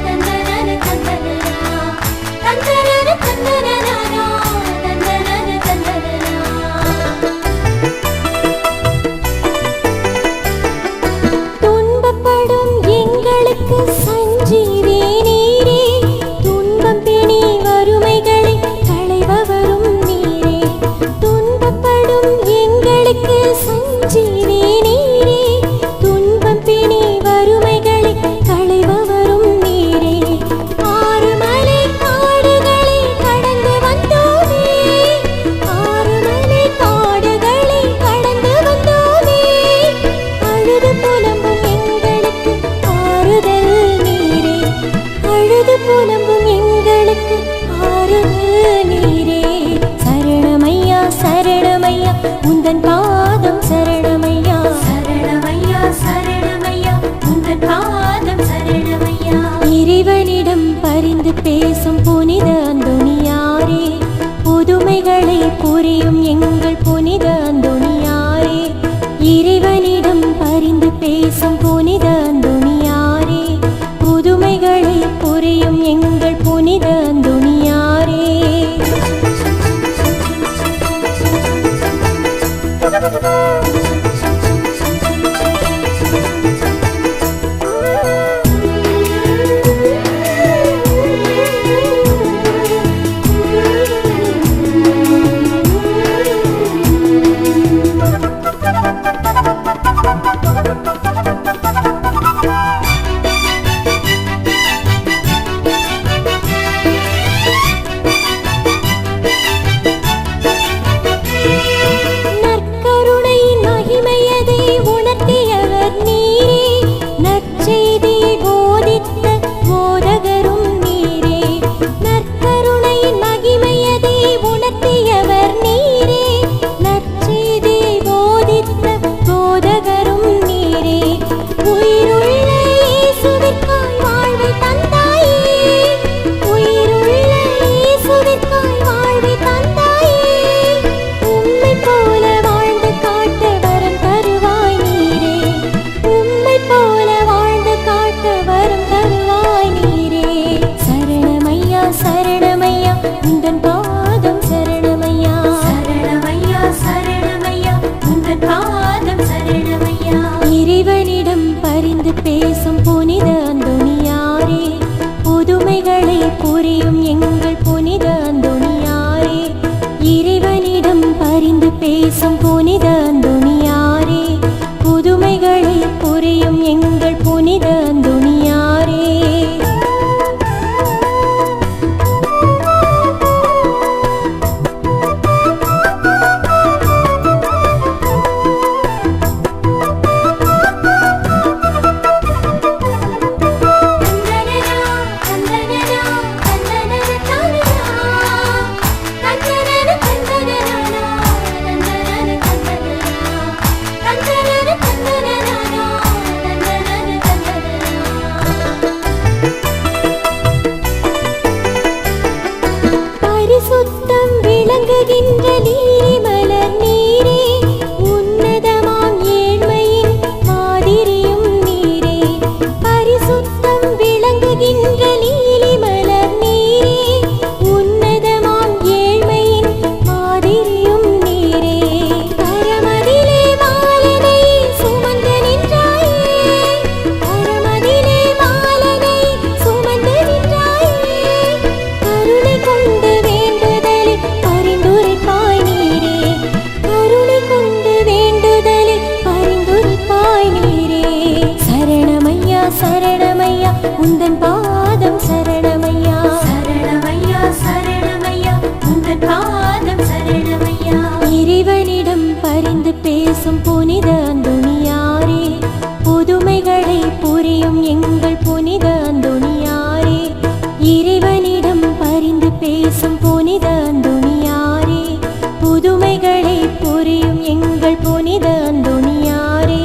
தந்தனன தந்தனனா தந்தனன தந்தனனா தந்தனன தந்தனனா. துன்பப்படும் எங்களுக்கு சஞ்சீவி நீரே, துன்பம் பிணி வறுமைகளை களைபவரும் நீரே. துன்பப்படும் எங்களுக்கு சஞ்சீவி நீரே, துன்பம் பிணி வறுமைகளை களைபவரும் நீரே. ஆறுமலை காடுகளை கடந்து வந்தோமே, ஆறுமலை காடுகளை கடந்து வந்தோமே. அழுது புலம்பும் எங்களுக்கு ஆறுதல் நீரே, அழுது புலம்பும் எங்களுக்கு ஆறுதல் நீரே. சரணமையா சரணமையா உந்தன் பாதம் சரணமையா. சரணமையா சரணமையா உந்தன் பாதம் சரணமையா. இறைவனிடம் பரிந்து பேசும் புனித அந்தோணியாரே, புதுமைகளை புரியும் எங்கள் புனித அந்தோணியாரே. இறைவனிடம் பரிந்து பேசும் புனித அந்தோணியாரே, புதுமைகளை புரியும் எங்கள் புனித அந்தோணியாரே. நற்கருணையின் பேசும் புனித அந்தோணியாரே, புதுமைகளை புரியும் எங்கள் புனித அந்தோணியாரே. பரிசுத்தம் விளங்குகின்ற நீரி மலர் நீரே, உன்னதமாம் ஏழ்மையின் மாதிரியும் நீரே. பரிசுத்தம் விளங்குகின்ற நீலி மலர் நீரே, உன்னதமாம் ஏழ்மையின் மாதிரியும் நீரே. பரமதிலே மாலனை சுமந்து நின்றாயே, பரமதிலே மாலனை சுமந்து நின்றாயே. கருணை கொண்டு வேண்டுதலில் பரிந்துரைப்பாய் நீரே, கருணை கொண்டு வேண்டுதலில் பரிந்துரைப்பாய் நீரே. சரணமையா சரணமையா உந்தன் பாதம் சரணமையா, சரணமையா சரணமையா உந்தன் பாதம் சரணமையா. இறைவனிடம் பரிந்து பேசும் புனித அந்தோணியாரே, புதுமைகளை புரியும் எங்கள் புனித அந்தோணியாரே. இறைவனிடம் பரிந்து பேசும் புனித அந்தோணியாரே, புதுமைகளை புரியும் எங்கள் புனித அந்தோணியாரே.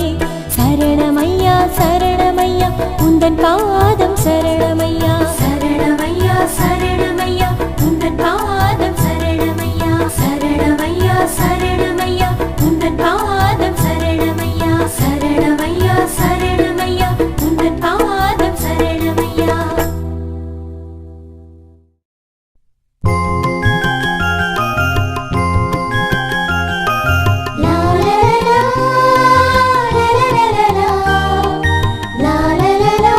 சரணமையா சரணமையா உந்தன் பாதம் சரணமையா, சரணமையா சரணமையா உந்தன் பாதம் சரணமையா. சரணமையா சரணமையா உந்தன் பாதம் சரணமையா. சரணமையா சரணமையா உந்தன் பாதம் சரணமையா. லா லா லா லா லா லா லா லா லா லா லா லா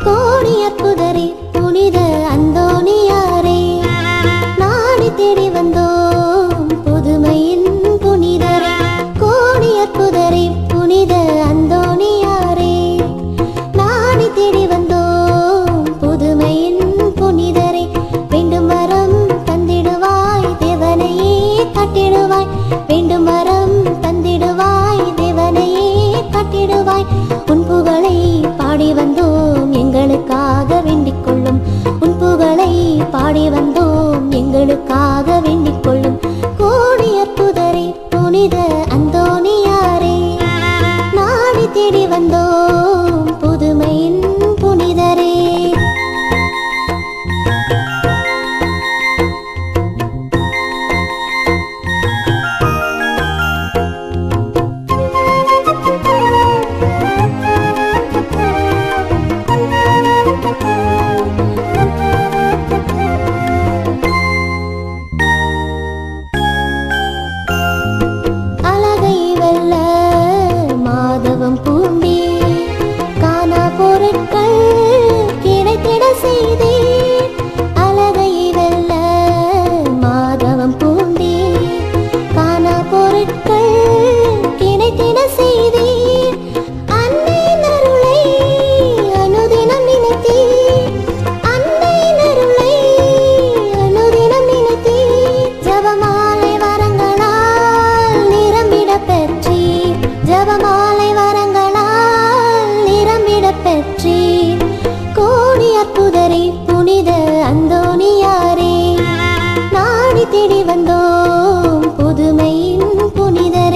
கோடி அற்புதரே புனித அந்தோணியாரே, நாடி தேடி வந்தோம் புதுமையின் புனிதரே. கோடி அற்புதரே புனித அந்தோணியாரே, நாடி தேடி வந்தோம் புதுமையின் புனிதரே. வேண்டும் வரம் தந்திடுவாய் தேவனையே கட்டிடுவாய், வேண்டும் வரம் தந்திடுவாய் தேவனையே கட்டிடுவாய். உன் புகழை பாடி வந்தோம் எங்களுக்காக வேண்டிக் கொள்ளும், உன் புகழை பாடி வந்தோம் எங்களுக்காக வேண்டிக் கொள்ளும். கோடி அற்புதரே புனித அந்தோணியாரே, நாடி தேடி வந்தோம் புதுமையின் புனிதரே. அழகை வெல்ல மாதவம் பூண்டி, காணா பொருட்கள் கிடைத்திட செய்தே. அழகை வெல்ல மாதவம் பூண்டி, காணா பொருட்கள் கிடைத்திட செய்தே. அன்னையின் அருளை அனுதினம் நினைத்தே, அன்னையின் அருளை அனுதினம் நினைத்தே. ஜபமாலை வரங்களால் நிரம்பிட பெற்றீர், ஜபமாலை வரங்களால் நிரம்பிட பெற்றீர். கோடி அற்புதரே புனித அந்தோணியாரே, நாடி தேடி வந்தோம் புதுமையின் புனிதரே.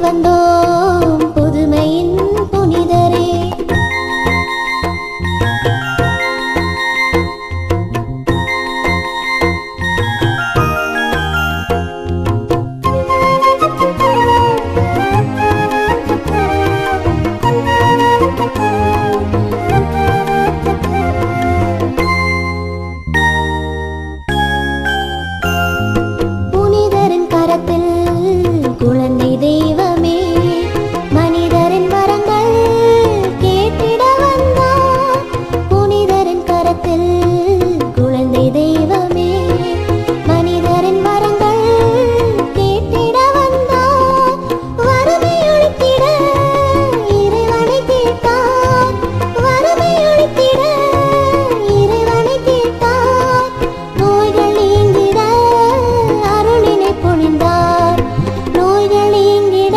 வந்தோம் புதுமையின் புனிதரே. புனிதரின் கரத்தில் குழந்தை தெய்வமே, மனிதரின் வரங்கள் கேட்டிட வந்தார். புனிதரின் கரத்தில் குழந்தை தெய்வமே, மனிதரின் வரங்கள் கேட்டிட வந்தார். வறுமை ஒழித்திட இறைவனை கேட்டார், வறுமை ஒழித்திட இறைவனை கேட்டார். நோய்கள் நீங்கிட அருளினை பொழிந்தார், நோய்கள் நீங்கிட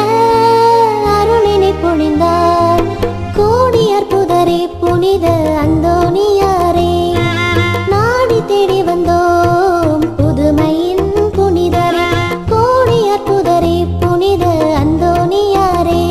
அருளினை பொழிந்தார். கோடி அற்புதரே புனித அந்தோணியாரே, நாடி தேடி வந்தோம் புதுமையின் புனிதரே. கோடி அற்புதரே புனித அந்தோணியாரே,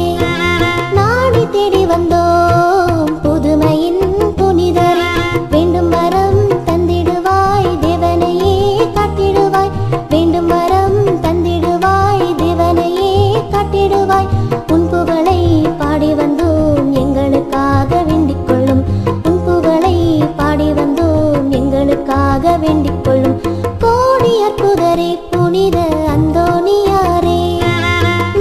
நாடி தேடி வந்தோம் புதுமையின் புனிதரே. வேண்டும் வரம் தந்திடுவாய் தேவனையே காட்டிடுவாய், வேண்டும் வரம் தந்திடுவாய் தேவனையே காட்டிடுவாய். உன் புகழை பாடி வந்தோம் எங்களுக்காக வேண்டிக் கொள்ளும், உன் புகழை பாடி வந்தோம் எங்களுக்காக வேண்டிக் கொள்ளும். கோடி அற்புதரே புனித அந்தோணியாரே,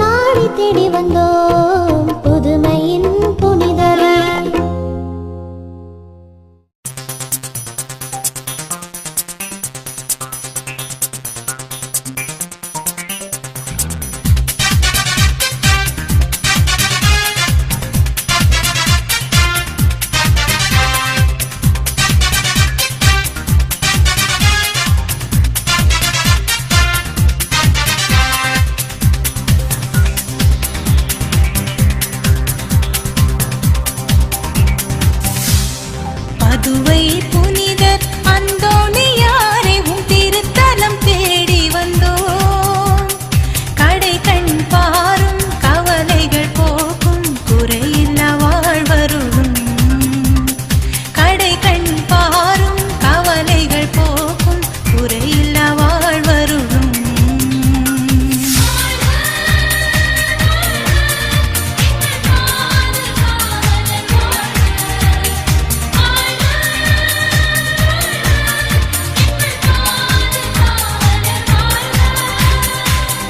நாடி தேடி வந்தோம் புதுமையின் புனிதரே. பதுவை புனிதர் அந்தோணியாரே உம் திருத்தலம் தேடி வந்தோம். கடை கண் பாரும் கவலைகள் போக்கும் குறையில்லா வாழ்வருளும். கடை கண் பாரும் கவலைகள் போக்கும் குறையில்லா வாழ்வருளும்.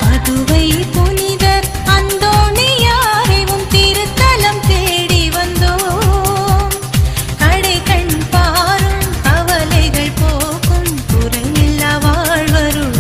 பதுவை புனிதர் அந்தோணியாரே உம் திருத்தலம் தேடி வந்தோம். கடை கண் பாரும் கவலைகள் போக்கும் குறையில்லா வாழ்வருளும்.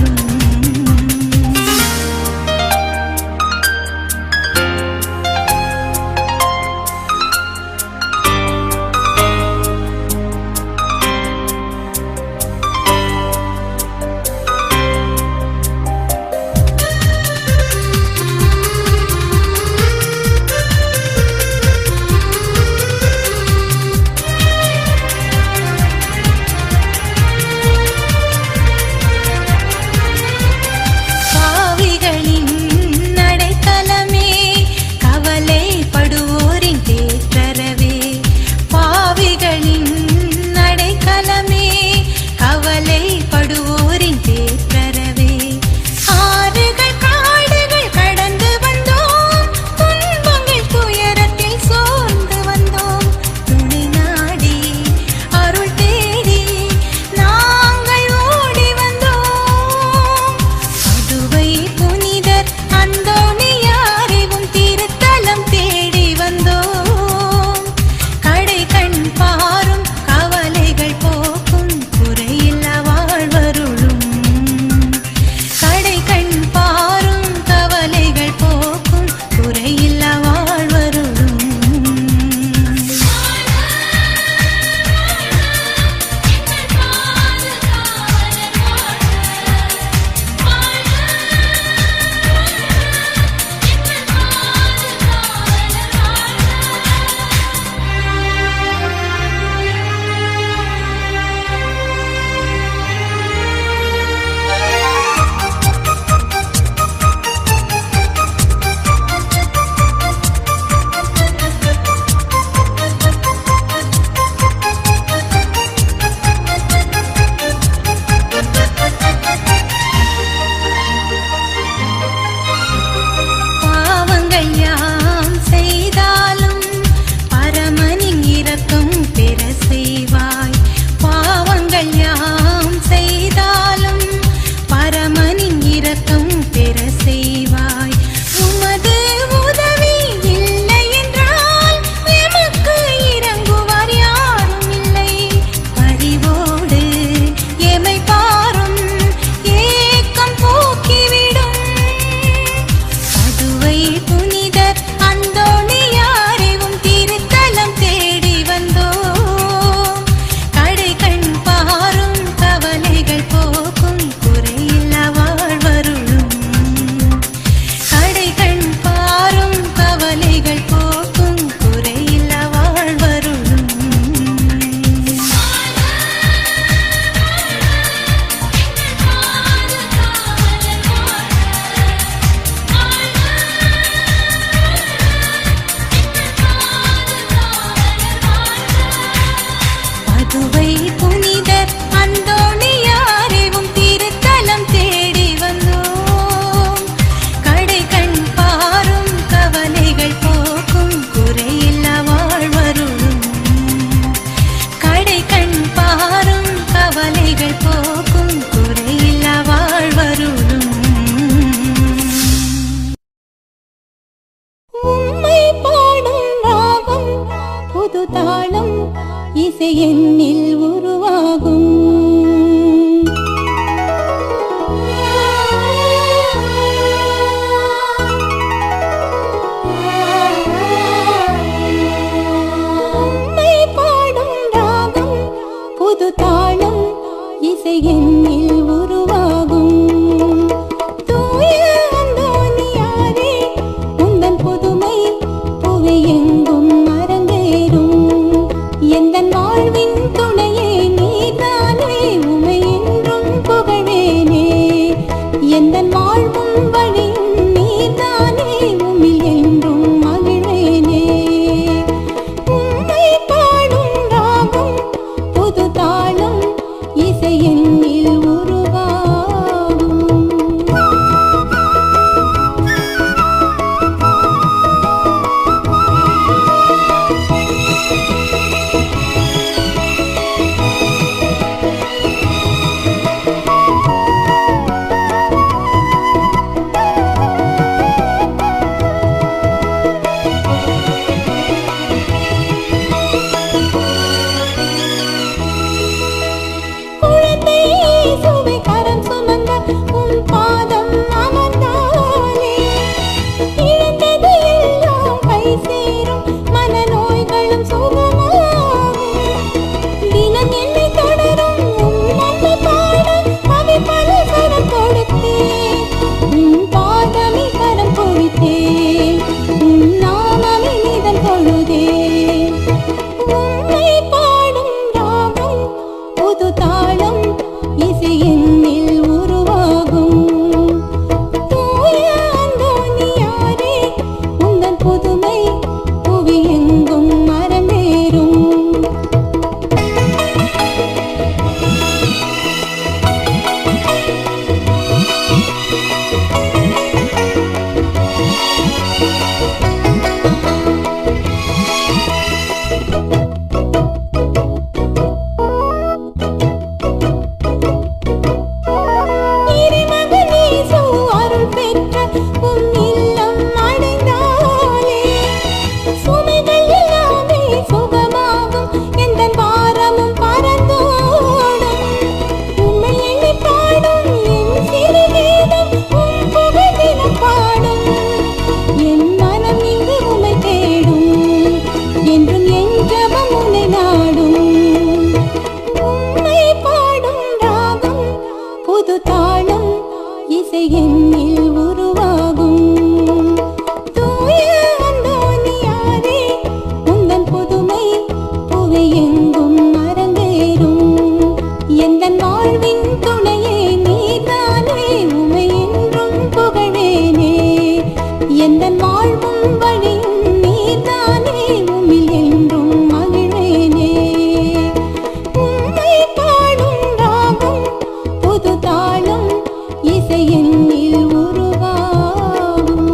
இசை என்னில் உருவாகும். உம்மை பாடும் ராகம் புது தாளம் இசை என்னில் உருவாகும். தூய அந்தோனியாரே உந்தன் புதுமை புவி எங்கும் அரங்கேறும். எந்தன் வாழ்வின் துணையே நீதானே உமை என்றும் புகழேனே. எந்தன் வாழ்வும் வழியும் நீதானே உமிழ் என்றும் மகிழ்வேனே. உம்மை பாடும் ராகம் புது தாளம் இசை என்னில் உருவாகும். குழந்தை இயேசுவை கரம் சுமந்த உம் பாதம் அமர்ந்தாலே இழந்தது எல்லாம் கை சேரும். மனநோய்களும் சுகமாகும். தினம் என்னை தொடரும் உம் நன்மை பாட அவை பல கரம் கொடுத்தேன். உம் பாதமே கரம் குவித்தேன். உம் நாமமே நிதம் தொழுதேன். உம்மை பாடும் ராகம் புது தாளம் இசை என்னில் உருவாகும். தூய அந்தோனியாரே உந்தன் புதுமை புவி எங்கும் அரங்கேறும். இறைமகன் இயேசு அருள் பெற்ற உம் இல்லம் அடைந்தாலே சுமைகள் எல்லாமே சுகமாகும். எந்தன் பாரமும் பறந்தோடும். உம்மை எண்ணி பாடும் என் சிறு கீதம் உம் புகழ் தினம் பாடும். என் மனம் இங்கு உம்மை தேடும். என்றும் என் ஜெபம் உம்மை நாடும். உம்மை பாடும் ராகம் புது தாளம் இசை என்னில் உருவாகும். தூய அந்தோனியாரே உந்தன் புதுமை புவி எங்கும் அரங்கேறும். எந்தன் வாழ்வின் துணையே நீதானே உமை என்றும் புகழேனே. எந்தன் வாழ்வும் வழியும் நீதானே உமிழ் என்றும் மகிழ்வேனே. உம்மை பாடும் ராகம் புது தாளம் இசை என்னில் உருவாகும்.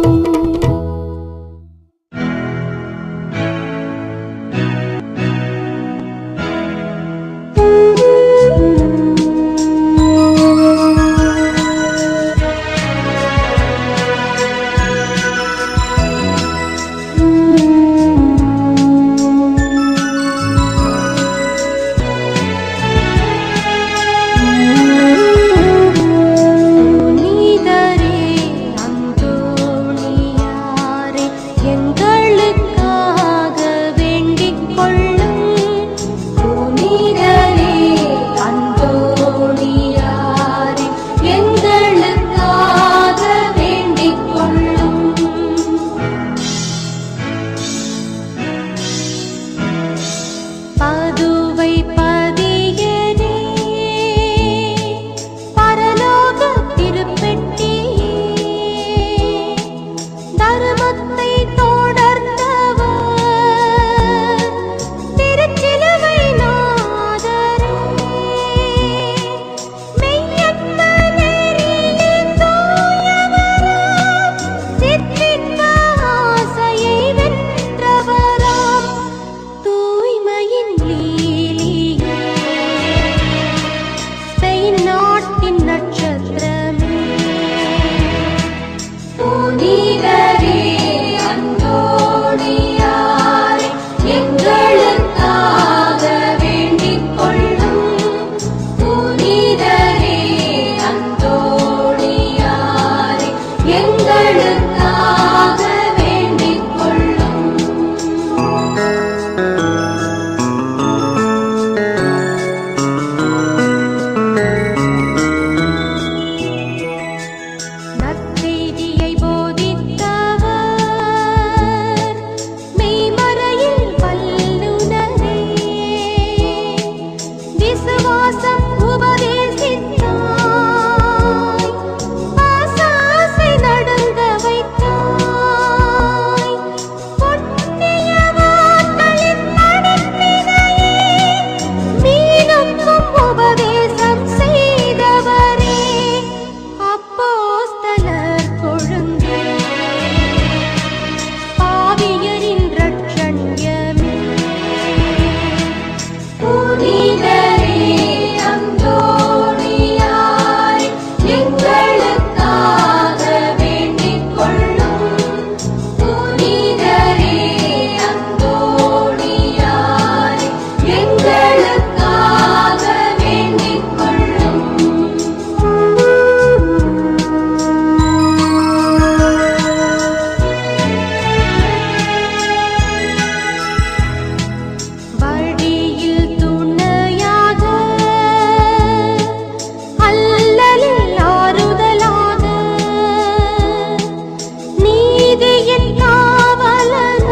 நீதியின் காவலனாய்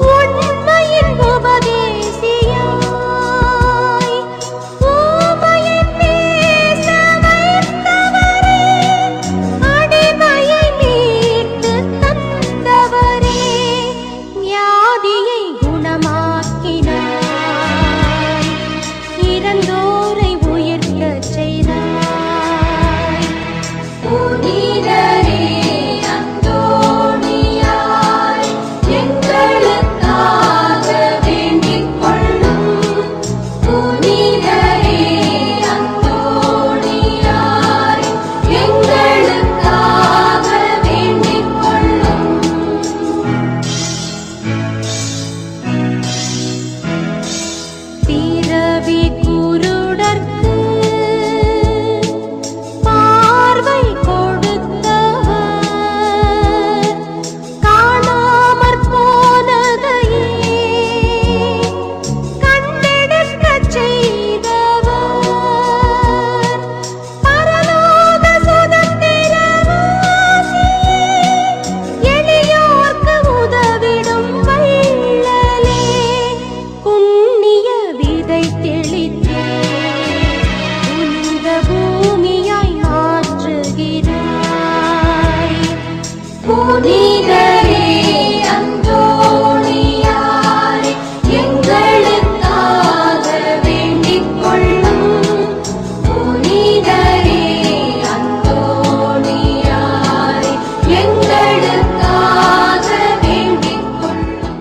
உண்மையின் உபதேசியாய் ஊமையின் பேச வைத்தவரே அடிமையை மீட்டு தந்தவரே வியாதியை குணமாக்கினாய் இறந்தோரை உயிர்க்கச் செய்தாய் புனிதரே அந்தோணியாய் எங்களுக்காக வேண்டிக் கொள்ளும் புனிதரே அந்தோணியாய் எங்களுக்காக வேண்டிக் கொள்ளும் பிறவி குருடர்க்கு பார்வை கொடுத்தவர் காணாமற் போனதையே கண்டெடுக்கச் செய்தவர் பரலோக சுதந்திரவாசியே எளியோர்க்கு உதவிடும் வள்ளலே புண்ணிய விதை தெளித்தே புனித பூமியாய் மாற்றுகிறாய் புனிதரே அந்தோணியாய் எங்களுக்காக வேண்டிக் கொள்ளும் புனிதரே அந்தோணியாய் எங்களுக்காக வேண்டிக் கொள்ளும்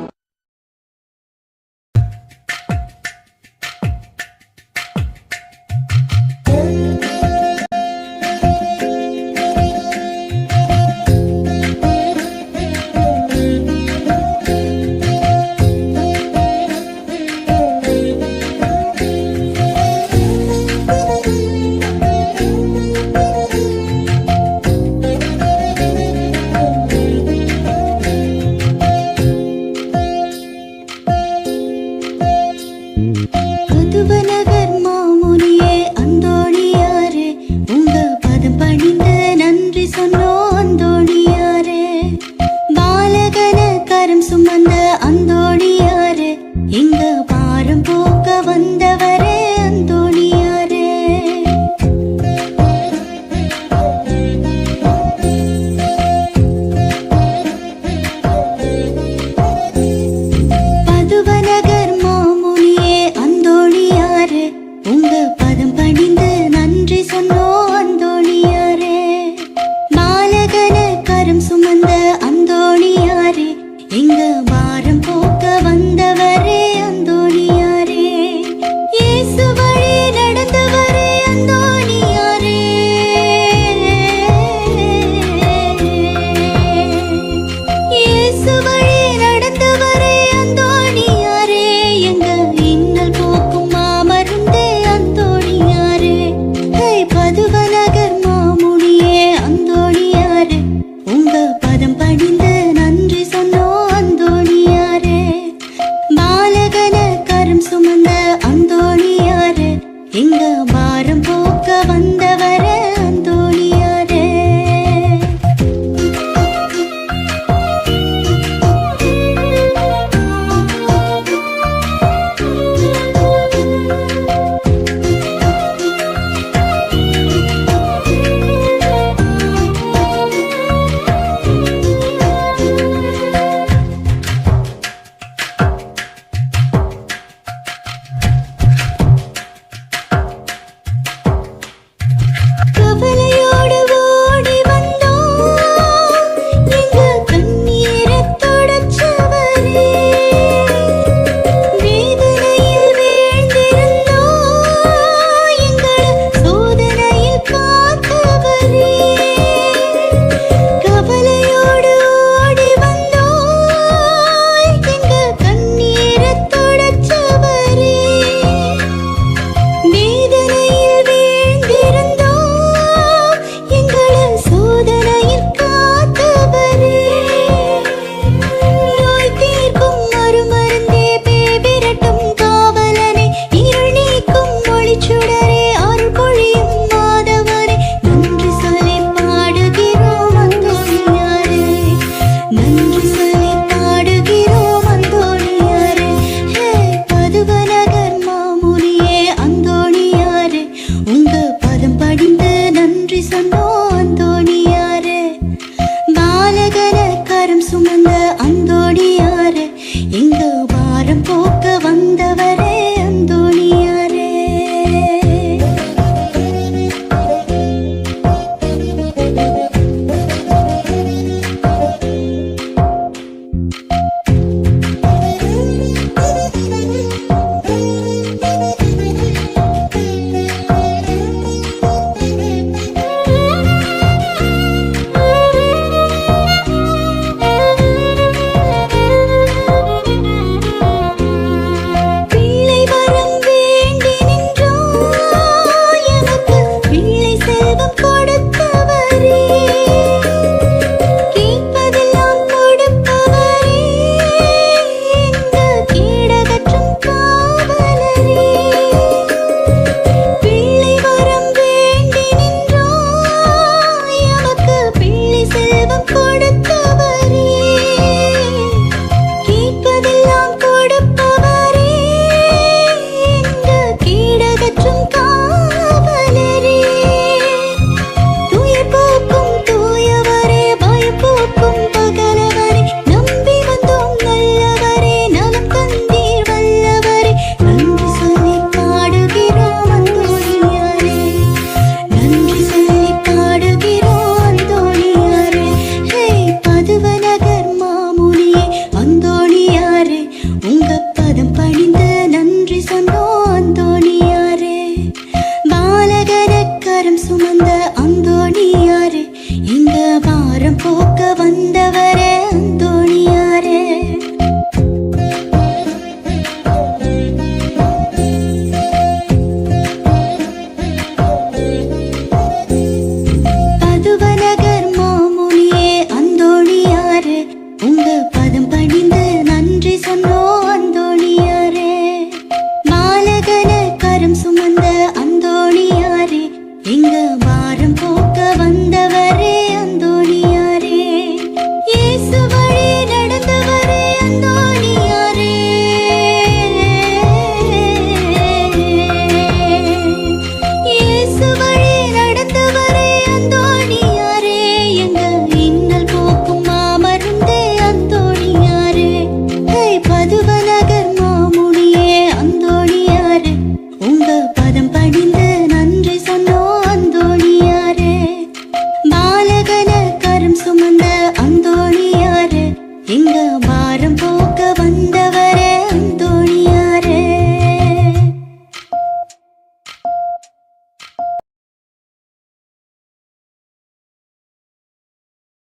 எங்க பாரம் போக்க வந்தவரே அந்தோணியாரே